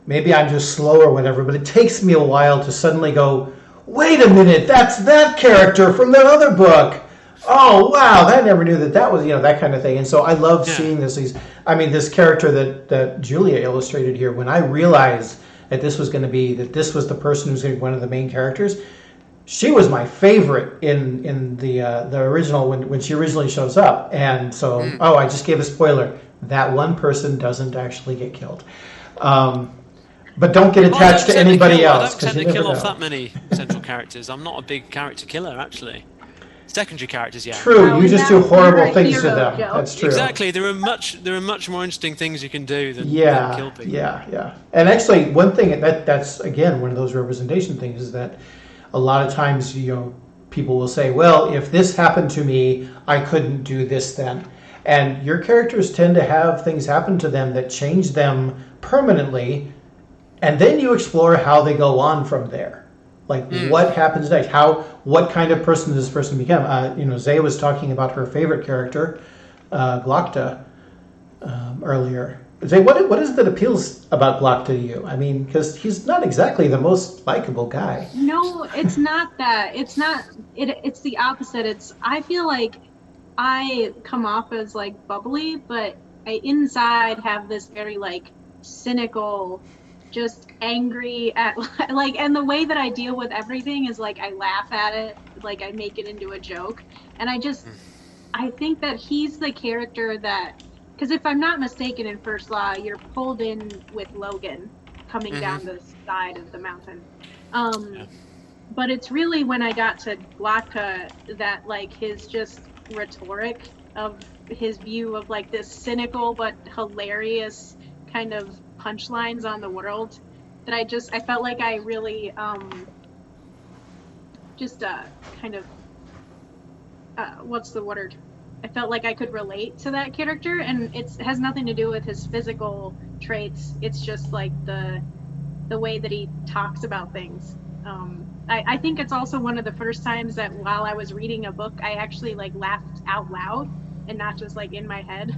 maybe I'm just slow or whatever, but it takes me a while to suddenly go, wait a minute, that's that character from that other book. Oh wow, I never knew that was that kind of thing. And so I love seeing this character that Julia illustrated here. When I realized that this was the person who's going to be one of the main characters, she was my favorite in the original when she originally shows up. And so I just gave a spoiler. That one person doesn't actually get killed. But don't get attached to anybody else. I don't tend to kill off that many central characters. I'm not a big character killer, actually. Secondary characters, yeah. True, you just do horrible things to them. Joe. That's true. Exactly. There are much more interesting things you can do than kill people. Yeah. And actually, one thing that's again one of those representation things is that a lot of times people will say, well, if this happened to me, I couldn't do this then. And your characters tend to have things happen to them that change them permanently, and then you explore how they go on from there. Like what happens next? What kind of person does this person become? Zay was talking about her favorite character, Glokta, earlier. Zay, what is it that appeals about Glokta to you? I mean, because he's not exactly the most likable guy. No, it's not that. It's not. It's the opposite. I feel like I come off as bubbly, but I inside have this very cynical just angry at like, and the way that I deal with everything is like I laugh at it, like I make it into a joke, and I think that he's the character that, because if I'm not mistaken, in First Law, you're pulled in with Logan coming down the side of the mountain. But it's really when I got to Glatka that like his just rhetoric of his view of like this cynical but hilarious kind of punchlines on the world that I felt like I really kind of what's the word? I felt like I could relate to that character, and it has nothing to do with his physical traits. It's just like the way that he talks about things. I think it's also one of the first times that while I was reading a book, I actually like laughed out loud and not just like in my head.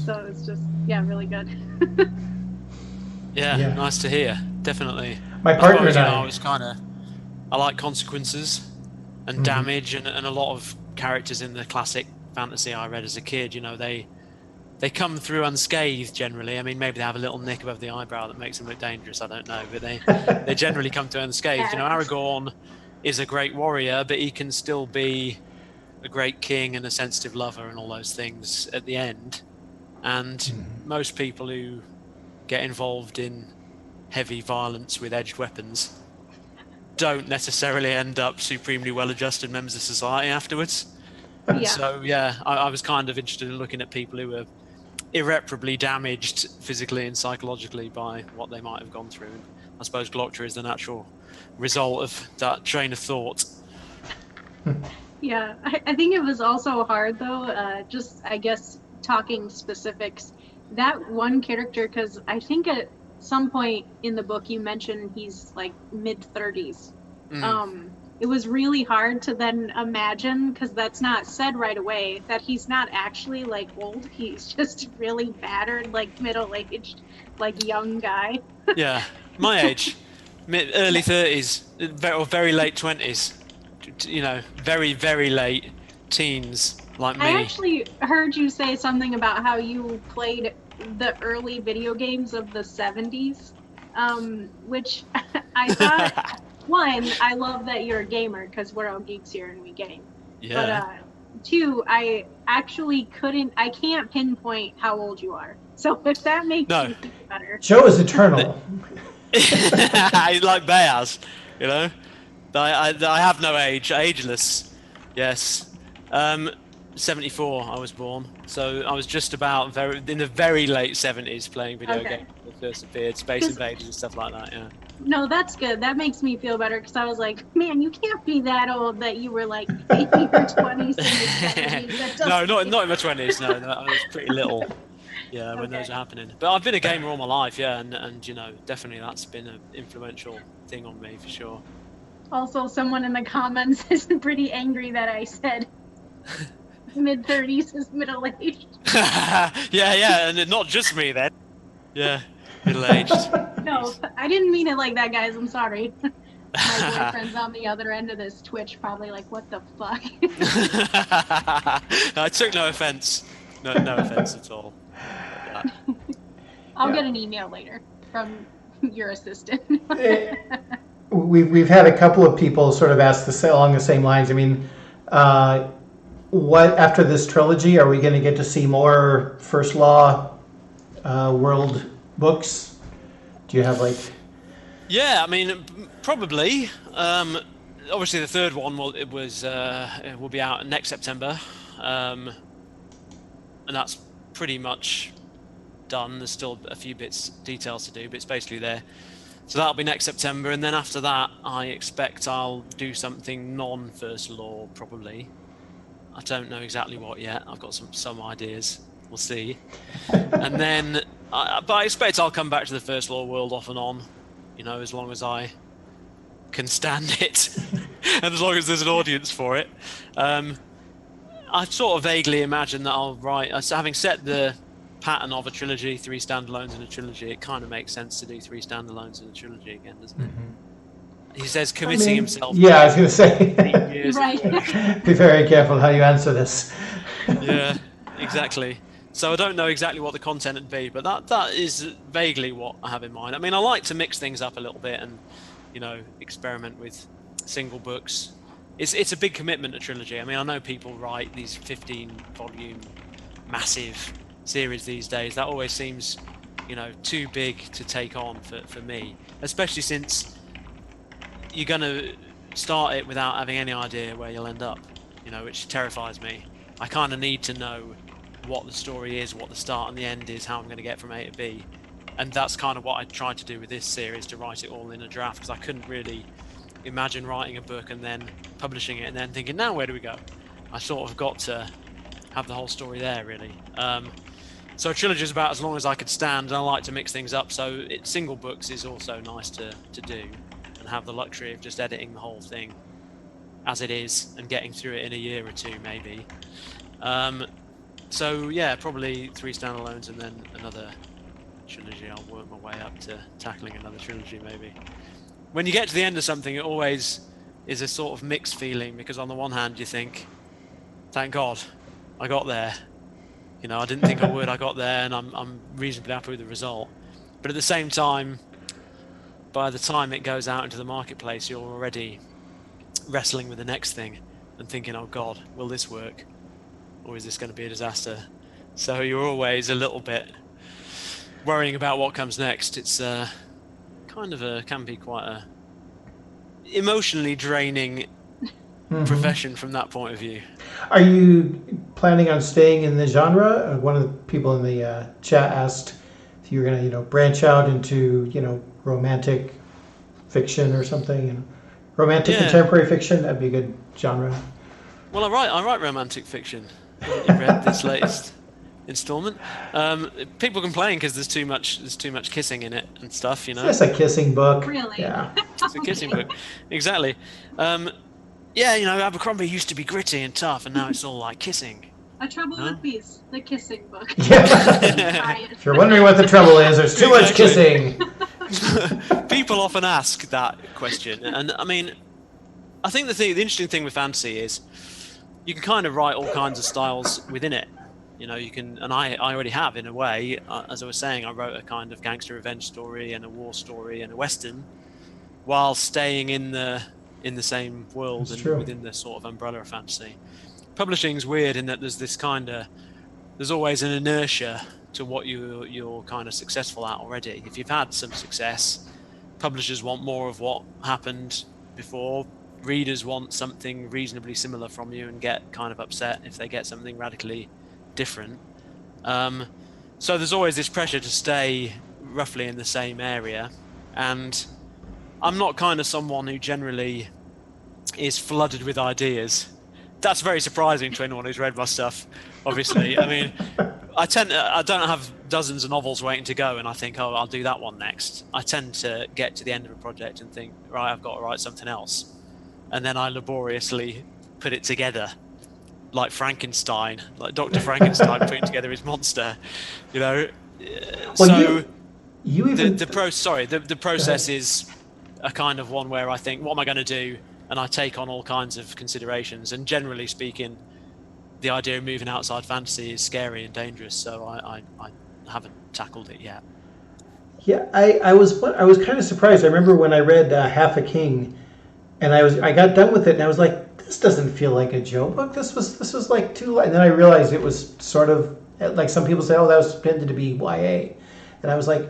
So it's just, yeah, really good. Yeah, nice to hear. Definitely. My partner and I like consequences and damage, and a lot of characters in the classic fantasy I read as a kid, you know, they come through unscathed generally. I mean, maybe they have a little nick above the eyebrow that makes them look dangerous, I don't know, but they generally come through unscathed. You know, Aragorn is a great warrior, but he can still be a great king and a sensitive lover and all those things at the end. And most people who get involved in heavy violence with edged weapons don't necessarily end up supremely well-adjusted members of society afterwards. Yeah. So yeah, I was kind of interested in looking at people who were irreparably damaged physically and psychologically by what they might have gone through. And I suppose Glocta is the natural result of that train of thought. Yeah, I think it was also hard though, just I guess talking specifics, that one character, because I think at some point in the book you mentioned he's like mid-30s. It was really hard to then imagine, because that's not said right away, that he's not actually like old. He's just really battered, like middle-aged, like young guy. Yeah, my age, early 30s, or very late 20s. You know, very, very late teens like me. I actually heard you say something about how you played the early video games of the 70s, which I thought... One, I love that you're a gamer because we're all geeks here and we game. Yeah. But two, I can't pinpoint how old you are. So if that makes you feel better. Joe is eternal. Like Bears, you know? I have no age, ageless. Yes. 74 I was born. So I was just about in the very late 70s playing video games when they first appeared, Space Invaders and stuff like that, yeah. No, that's good. That makes me feel better because I was like, man, you can't be that old that you were like in your 20s and your 70s. No, not in my 20s, no. I was pretty little, yeah, when those were happening. But I've been a gamer all my life, yeah, and you know, definitely that's been an influential thing on me for sure. Also, someone in the comments is pretty angry that I said mid-30s is middle-aged. yeah, and not just me then. Yeah, middle-aged. No, I didn't mean it like that, guys. I'm sorry. My boyfriend's on the other end of this Twitch, probably like, what the fuck? I took no offense. No offense at all. I'll get an email later from your assistant. We've had a couple of people sort of ask this along the same lines. I mean, what after this trilogy, are we going to get to see more First Law world books? Do you have like? Yeah, I mean, probably. Obviously, the third one will be out next September, and that's pretty much done. There's still a few details to do, but it's basically there. So that'll be next September, and then after that, I expect I'll do something non-First Law, probably. I don't know exactly what yet. I've got some ideas. We'll see. And then, but I expect I'll come back to the First Law world off and on, you know, as long as I can stand it, and as long as there's an audience for it. I sort of vaguely imagine that I'll write, having set the pattern of a trilogy, 3 standalones in a trilogy, it kind of makes sense to do 3 standalones in a trilogy again, doesn't it? He says committing himself. Yeah, I was going to say. Right. Be very careful how you answer this. Yeah, exactly. So I don't know exactly what the content would be, but that is vaguely what I have in mind. I mean, I like to mix things up a little bit and, you know, experiment with single books. It's a big commitment, a trilogy. I mean, I know people write these 15-volume massive series these days. That always seems, you know, too big to take on for me, especially since you're going to start it without having any idea where you'll end up, you know, which terrifies me. I kind of need to know what the story is, what the start and the end is, how I'm going to get from A to B. And that's kind of what I tried to do with this series, to write it all in a draft, because I couldn't really imagine writing a book and then publishing it and then thinking, now where do we go? I sort of got to have the whole story there, really. So a trilogy is about as long as I could stand, and I like to mix things up, so single books is also nice to do and have the luxury of just editing the whole thing as it is and getting through it in a year or two, maybe. So yeah, probably 3 standalones and then another trilogy. I'll work my way up to tackling another trilogy, maybe. When you get to the end of something, it always is a sort of mixed feeling, because on the one hand you think, thank God I got there. You know, I didn't think I would, I got there, and I'm reasonably happy with the result. But at the same time, by the time it goes out into the marketplace, you're already wrestling with the next thing and thinking, oh God, will this work? Or is this going to be a disaster? So you're always a little bit worrying about what comes next. It's can be quite a emotionally draining profession from that point of view. Are you planning on staying in the genre? One of the people in the chat asked if you were going to, branch out into, romantic fiction or something. Romantic contemporary fiction, that'd be a good genre. Well, I write romantic fiction. Haven't you read this latest installment? People complain because there's too much kissing in it and stuff, It's just a kissing book. Really? Yeah. It's a kissing book. Exactly. Abercrombie used to be gritty and tough, and now it's all like kissing. A Trouble with Bees, the kissing book. Yeah. If you're wondering what the trouble is, there's too much kissing. People often ask that question, and I mean, I think the interesting thing with fantasy is you can kind of write all kinds of styles within it. You can, and I already have, in a way. As I was saying, I wrote a kind of gangster revenge story and a war story and a western, while staying in the same world and within the sort of umbrella of fantasy. Publishing's weird in that there's always an inertia to what you're kind of successful at already. If you've had some success, publishers want more of what happened before. Readers want something reasonably similar from you and get kind of upset if they get something radically different. So there's always this pressure to stay roughly in the same area, and I'm not kind of someone who generally is flooded with ideas. That's very surprising to anyone who's read my stuff, obviously. I mean, I don't have dozens of novels waiting to go and I think, oh, I'll do that one next. I tend to get to the end of a project and think, right, I've got to write something else. And then I laboriously put it together, like Frankenstein, like Dr. Frankenstein putting together his monster, Well, so the process is a kind of one where I think, what am I going to do? And I take on all kinds of considerations. And generally speaking, the idea of moving outside fantasy is scary and dangerous. So I haven't tackled it yet. Yeah, I was kind of surprised. I remember when I read Half a King, and I got done with it, and I was like, this doesn't feel like a Joe book. This was like too light. And then I realized it was sort of like some people say, oh, that was intended to be YA, and I was like,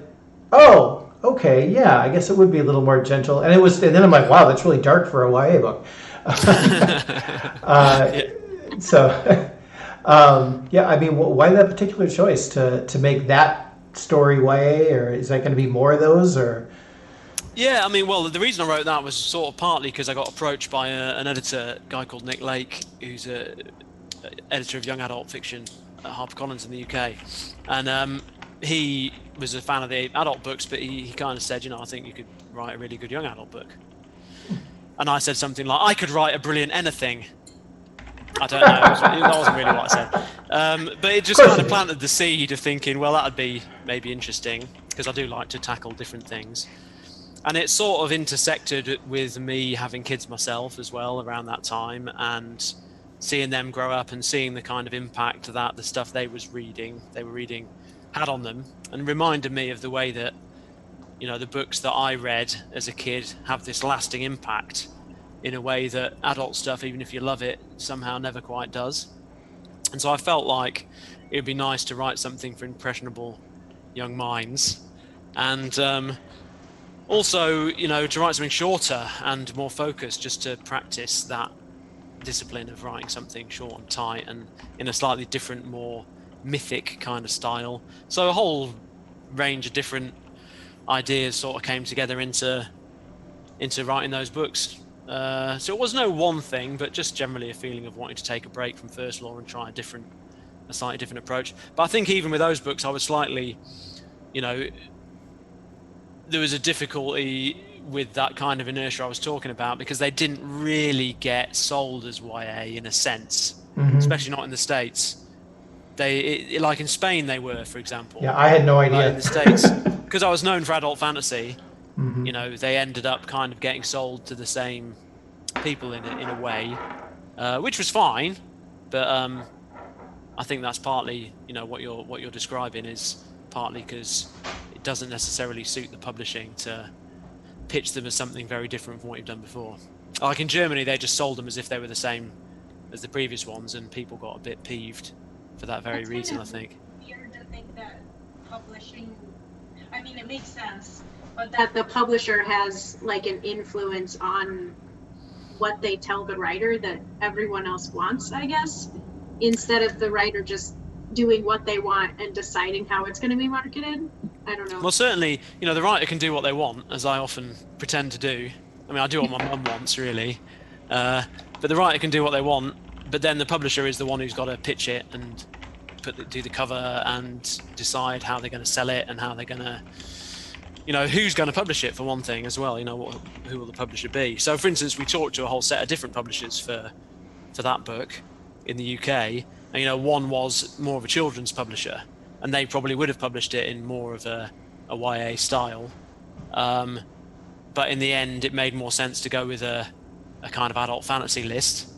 oh. Okay, yeah, I guess it would be a little more gentle. And then I'm like, wow, that's really dark for a YA book. I mean, why that particular choice to make that story YA, or is that going to be more of those, or? Yeah, I mean, well, the reason I wrote that was sort of partly because I got approached by an editor, a guy called Nick Lake, who's an editor of young adult fiction at HarperCollins in the UK. And he was a fan of the adult books, but he kind of said, I think you could write a really good young adult book. And I said something like, I could write a brilliant anything. I don't know, that wasn't really what I said. But it just kind of planted the seed of thinking, well, that would be maybe interesting, because I do like to tackle different things. And it sort of intersected with me having kids myself as well around that time, and seeing them grow up and seeing the kind of impact that the stuff they were reading had on them, and reminded me of the way that, you know, the books that I read as a kid have this lasting impact in a way that adult stuff, even if you love it, somehow never quite does. And so I felt like it would be nice to write something for impressionable young minds, and also, you know, to write something shorter and more focused, just to practice that discipline of writing something short and tight and in a slightly different, more mythic kind of style. So a whole range of different ideas sort of came together into writing those books. So it was no one thing, but just generally a feeling of wanting to take a break from first law and try a slightly different approach. But I think even with those books, I was slightly, you know, there was a difficulty with that kind of inertia I was talking about, because they didn't really get sold as YA in a sense, especially not in the States. Like in Spain they were, for example. Yeah, I had no idea. But in the States, because I was known for adult fantasy, you know, they ended up kind of getting sold to the same people in a way, which was fine. But I think that's partly, you know, what you're describing is partly because it doesn't necessarily suit the publishing to pitch them as something very different from what you've done before. Like in Germany, they just sold them as if they were the same as the previous ones, and people got a bit peeved for that very reason, I think. Weird to think that publishing, I mean, it makes sense, but that the publisher has like an influence on what they tell the writer that everyone else wants, I guess, instead of the writer just doing what they want and deciding how it's going to be marketed. I don't know. Well, certainly, you know, the writer can do what they want, as I often pretend to do. I mean, I do what my mum wants, really. But the writer can do what they want, but then the publisher is the one who's got to pitch it and do the cover and decide how they're going to sell it and how they're going to, you know, who's going to publish it, for one thing, as well. You know, who will the publisher be? So, for instance, we talked to a whole set of different publishers for that book in the UK, and, you know, one was more of a children's publisher, and they probably would have published it in more of a YA style. But in the end, it made more sense to go with a kind of adult fantasy list.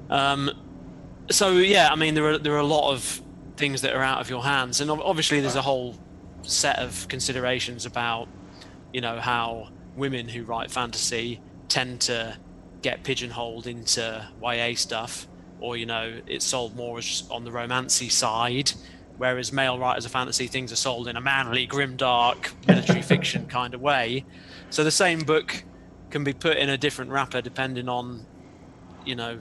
So yeah, I mean, there are a lot of things that are out of your hands, and obviously there's a whole set of considerations about, you know, how women who write fantasy tend to get pigeonholed into YA stuff, or, you know, it's sold more as on the romancy side, whereas male writers of fantasy, things are sold in a manly, grimdark, military fiction kind of way. So the same book can be put in a different wrapper depending on, you know,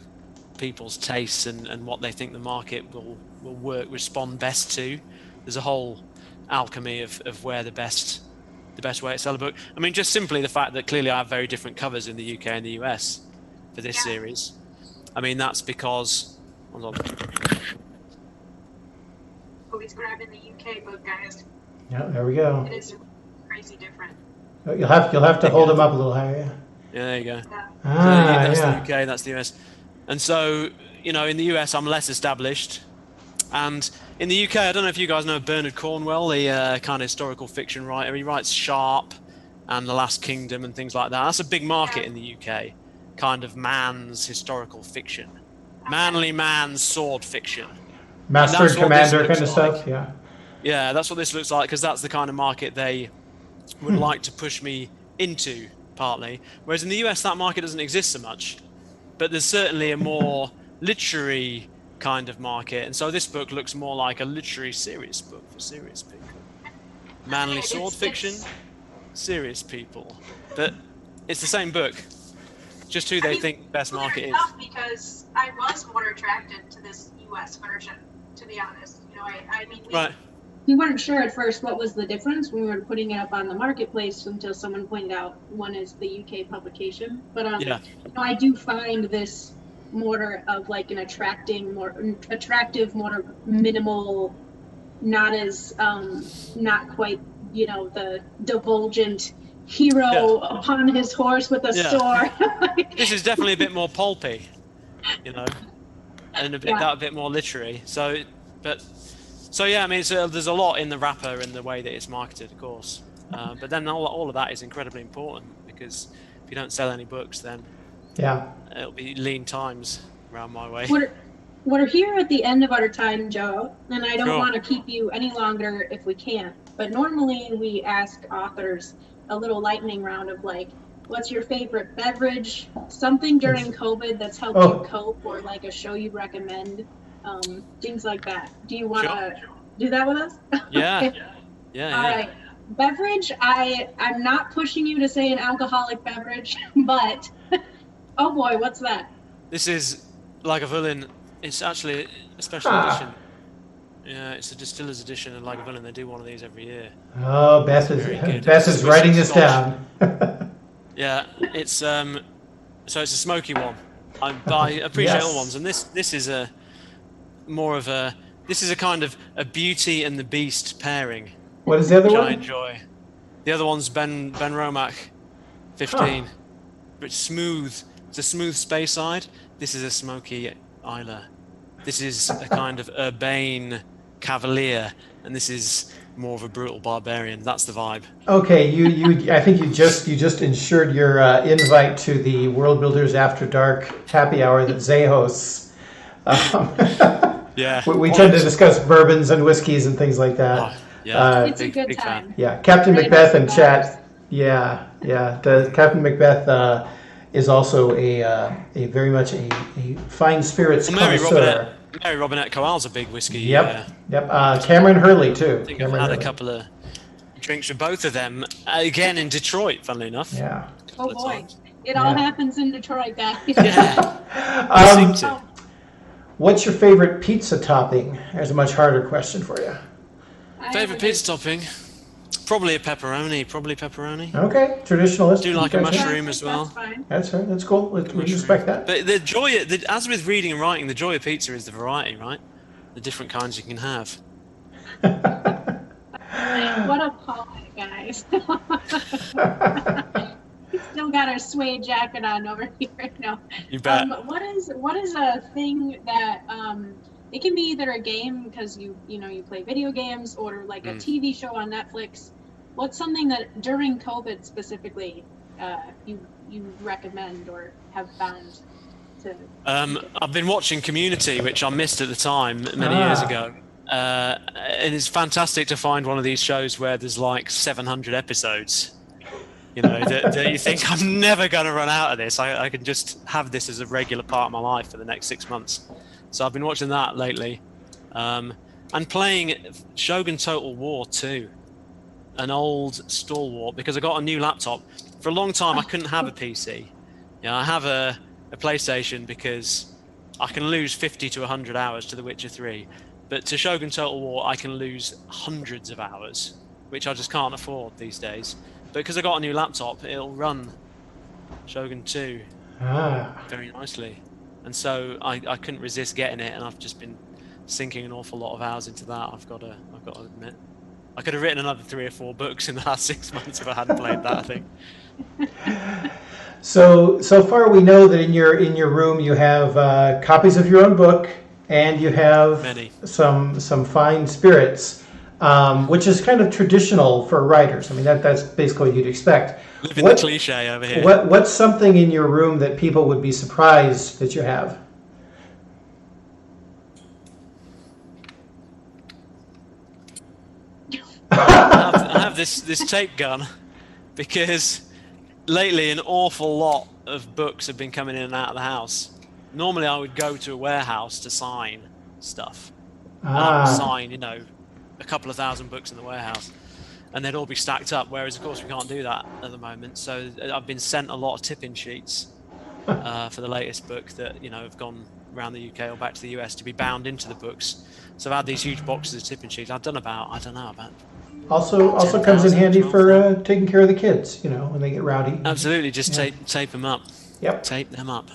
people's tastes and what they think the market will respond best to. There's a whole alchemy of where the best way to sell a book. I mean, just simply the fact that clearly I have very different covers in the UK and the US for this series. I mean, that's because... Hold on. Always grabbing the UK book, guys. Yeah, there we go. It is crazy different. You'll have to hold them up a little higher. Yeah, there you go. Yeah. That's Yeah. the UK, that's the US. And so, you know, in the US, I'm less established. And in the UK, I don't know if you guys know Bernard Cornwell, the kind of historical fiction writer. He writes Sharp and The Last Kingdom and things like that. That's a big market in the UK, kind of man's historical fiction. Manly man's sword fiction. Master and Commander kind of stuff, yeah. Yeah, that's what this looks like, because that's the kind of market they would like to push me into, partly. Whereas in the US, that market doesn't exist so much. But there's certainly a more literary kind of market. And so this book looks more like a literary serious book for serious people. Manly sword fiction, serious people. But it's the same book. Just who they think the best market is. Because I was more attracted to this US version, to be honest. You know, I mean, we weren't sure at first what was the difference. We were putting it up on the marketplace until someone pointed out one is the UK publication. But you know, I do find this more of like an attractive, more minimal, not as not quite, you know, the divulgent hero upon his horse with a sword. This is definitely a bit more pulpy, you know, and a bit more literary. So yeah, I mean, there's a lot in the wrapper and the way that it's marketed, of course. But then all of that is incredibly important, because if you don't sell any books, then it'll be lean times around my way. We're here at the end of our time, Joe, and I don't Sure. want to keep you any longer if we can't. But normally we ask authors a little lightning round of like, what's your favorite beverage? Something during COVID that's helped you cope, or like a show you recommend, things like that. Do you want to do that with us? Yeah. Okay. Yeah. All right. Beverage, I'm not pushing you to say an alcoholic beverage, but oh boy, what's that? This is Lagavulin. It's actually a special edition. Yeah, it's a distiller's edition of Lagavulin. They do one of these every year. Oh, Beth is writing this down. Yeah, it's so it's a smoky one. I appreciate all ones, and this is a kind of a Beauty and the Beast pairing. What is the other which one? I enjoy. The other one's Ben Romack, 15. But smooth. It's a smooth Speyside. This is a smoky Islay. This is a kind of urbane cavalier, and this is more of a brutal barbarian. That's the vibe. Okay, you I think you just ensured your invite to the Worldbuilders After Dark happy hour that Zay hosts. Yeah. We tend to discuss bourbons and whiskeys and things like that. Oh, yeah, It's a good time. Yeah, Captain Great Macbeth in surprise. chat. Yeah. Captain Macbeth is also a very much a fine spirits connoisseur. Mary Robinette Coal's a big whiskey. Yep. Cameron Hurley too. I think I've had a couple of drinks with both of them again in Detroit. Funnily enough. Yeah. Oh boy, it all happens in Detroit, guys. Yeah. What's your favorite pizza topping? There's a much harder question for you. Favorite pizza topping? Probably a pepperoni. Okay, traditionalist. Do like a mushroom as well. That's fine. That's right. That's cool. We respect that. But the joy, as with reading and writing, the joy of pizza is the variety, right? The different kinds you can have. What a poet, guys. He's still got our suede jacket on over here. No. You bet. What is a thing that it can be either a game because you play video games, or like a TV show on Netflix. What's something that during COVID specifically you recommend or have found to? I've been watching Community, which I missed at the time many years ago. And it's fantastic to find one of these shows where there's like 700 episodes. You know, that you think, I'm never going to run out of this. I can just have this as a regular part of my life for the next 6 months. So I've been watching that lately. And playing Shogun Total War 2, an old stalwart, because I got a new laptop. For a long time, I couldn't have a PC. I have a PlayStation because I can lose 50 to 100 hours to The Witcher 3. But to Shogun Total War, I can lose hundreds of hours, which I just can't afford these days. But because I got a new laptop, it'll run Shogun 2 very nicely. And so I couldn't resist getting it, and I've just been sinking an awful lot of hours into that, I've got to admit. I could have written another 3 or 4 books in the last 6 months if I hadn't played that, I think. So far we know that in your room you have copies of your own book, and you have Many. some fine spirits, which is kind of traditional for writers. I mean, that's basically what you'd expect. Living the cliche over here. What's something in your room that people would be surprised that you have? I have this tape gun because lately an awful lot of books have been coming in and out of the house. Normally I would go to a warehouse to sign stuff. Sign, a couple of thousand books in the warehouse, and they'd all be stacked up, whereas of course we can't do that at the moment. So I've been sent a lot of tip-in sheets for the latest book that have gone around the UK or back to the US to be bound into the books. So I've had these huge boxes of tip-in sheets. I've done about also comes in handy for taking care of the kids, when they get rowdy. Absolutely, just tape them up. Yep. Tape them up.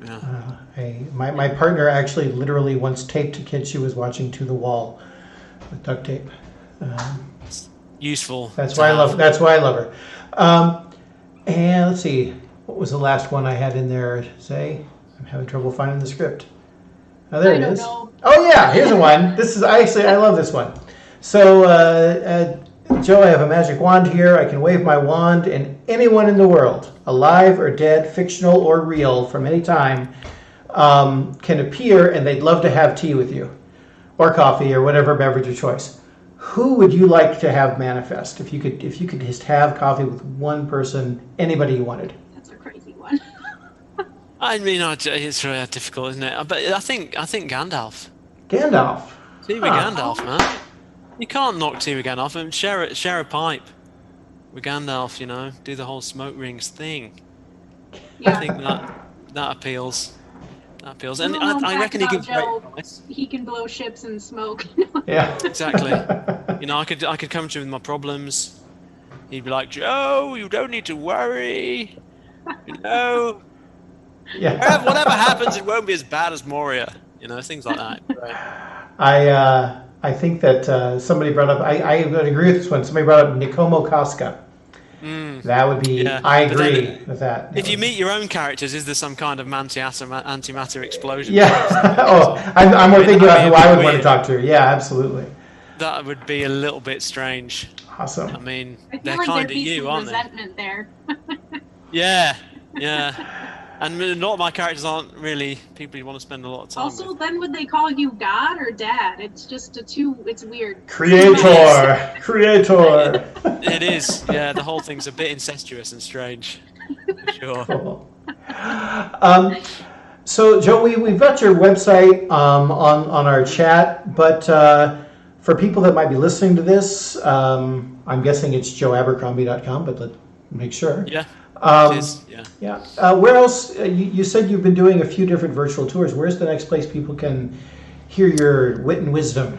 Yeah. My partner actually literally once taped a kid she was watching to the wall with duct tape. Useful. That's why I love her. And let's see, what was the last one I had in there? Say, I'm having trouble finding the script. Oh, there it is. Know. Oh yeah, here's a one. I love this one. So, Joe, I have a magic wand here. I can wave my wand, and anyone in the world, alive or dead, fictional or real, from any time, can appear and they'd love to have tea with you, or coffee, or whatever beverage of choice. Who would you like to have manifest if you could just have coffee with one person, anybody you wanted? That's a crazy one. I mean, it's really difficult, isn't it? But I think Gandalf. Gandalf. Tea with Gandalf, man. You can't knock tea with Gandalf. And share a pipe with Gandalf. You know, do the whole smoke rings thing. Yeah. I think that appeals. That appeals, and You know I reckon he about gives great Joe. advice. He can blow ships and smoke. Yeah. Exactly. You know, I could come to him with my problems. He'd be like, Joe, you don't need to worry. You know, Yeah. whatever happens, it won't be as bad as Moria. You know, things like that. Right. I think that somebody brought up. I would agree with this one. Somebody brought up Nikomo Casca. That would be. Yeah. I But then agree with that. If you meet your own characters, is there some kind of antimatter explosion? Yeah. Oh, I'm more thinking about who I would want to talk to. Yeah, absolutely. That would be a little bit strange. Awesome. I mean, I feel they're like kind there'd of be you, some aren't they? resentment there. Yeah. And a lot of my characters aren't really people you want to spend a lot of time Also, with. then would they call you God or Dad? It's just it's weird. Creator. It is. Yeah, the whole thing's a bit incestuous and strange. For sure. Cool. So, Joe, we've got your website on our chat, but for people that might be listening to this, I'm guessing it's joeabercrombie.com, but let's make sure. Yeah. It is. Yeah. Yeah. Where else? You said you've been doing a few different virtual tours. Where's the next place people can hear your wit and wisdom?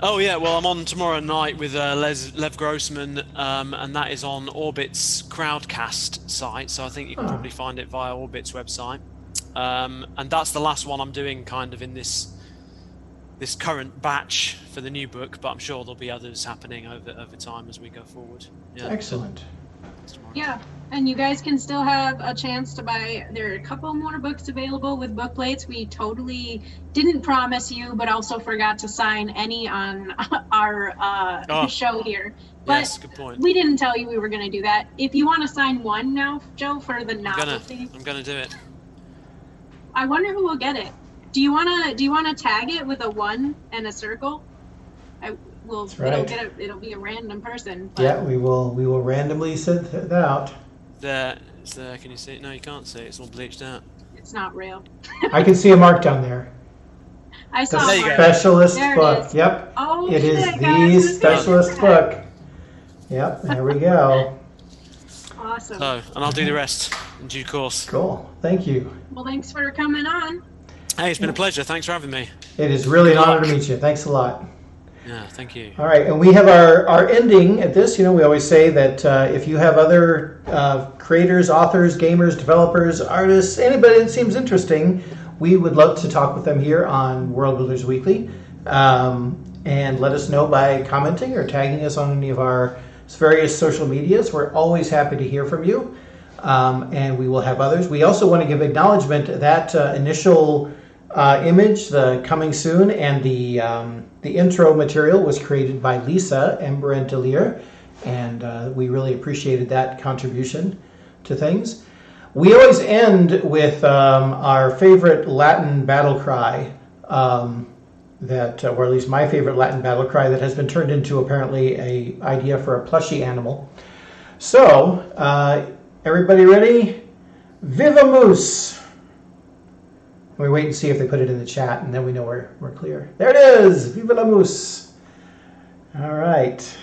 Oh yeah, well I'm on tomorrow night with Lev Grossman, and that is on Orbit's Crowdcast site, so I think you can probably find it via Orbit's website. And that's the last one I'm doing kind of in this current batch for the new book, but I'm sure there'll be others happening over time as we go forward. Yeah. Excellent. Yeah, and you guys can still have a chance to buy. There are a couple more books available with book plates. We totally didn't promise you, but also forgot to sign any on our show here. But Yes, good point. we didn't tell you we were going to do that. If you want to sign one now, Joe, for the novelty, I'm gonna do it. I wonder who will get it. Do you wanna tag it with a 1 and a circle? That's right. It'll be a random person. But Yeah, we will randomly send that out. It's there. Can you see it? No, you can't see it. It's all bleached out. it's not real. I can see a mark down there. I saw The There you one. go. specialist There it book. is. Yep. Oh, It is shit, guys, the this is specialist bad. book. Yep, there we go. Awesome. So, and I'll do the rest in due course. Cool. Thank you. Well, thanks for coming on. Hey, it's been a pleasure. Thanks for having me. It is really an Good honor luck. to meet you. Thanks a lot. Yeah, thank you. All right, and we have our ending at this. You know, we always say that if you have other creators, authors, gamers, developers, artists, anybody that seems interesting, we would love to talk with them here on World Builders Weekly. And let us know by commenting or tagging us on any of our various social medias. We're always happy to hear from you. And we will have others. We also want to give acknowledgement that initial image, the coming soon, and the intro material was created by Lisa Embrent-Delir, and we really appreciated that contribution to things. We always end with our favorite Latin battle cry, or at least my favorite Latin battle cry that has been turned into apparently a idea for a plushie animal. So, everybody ready? Viva Moose! We wait and see if they put it in the chat, and then we know we're clear. There it is! Viva la Moose! All right.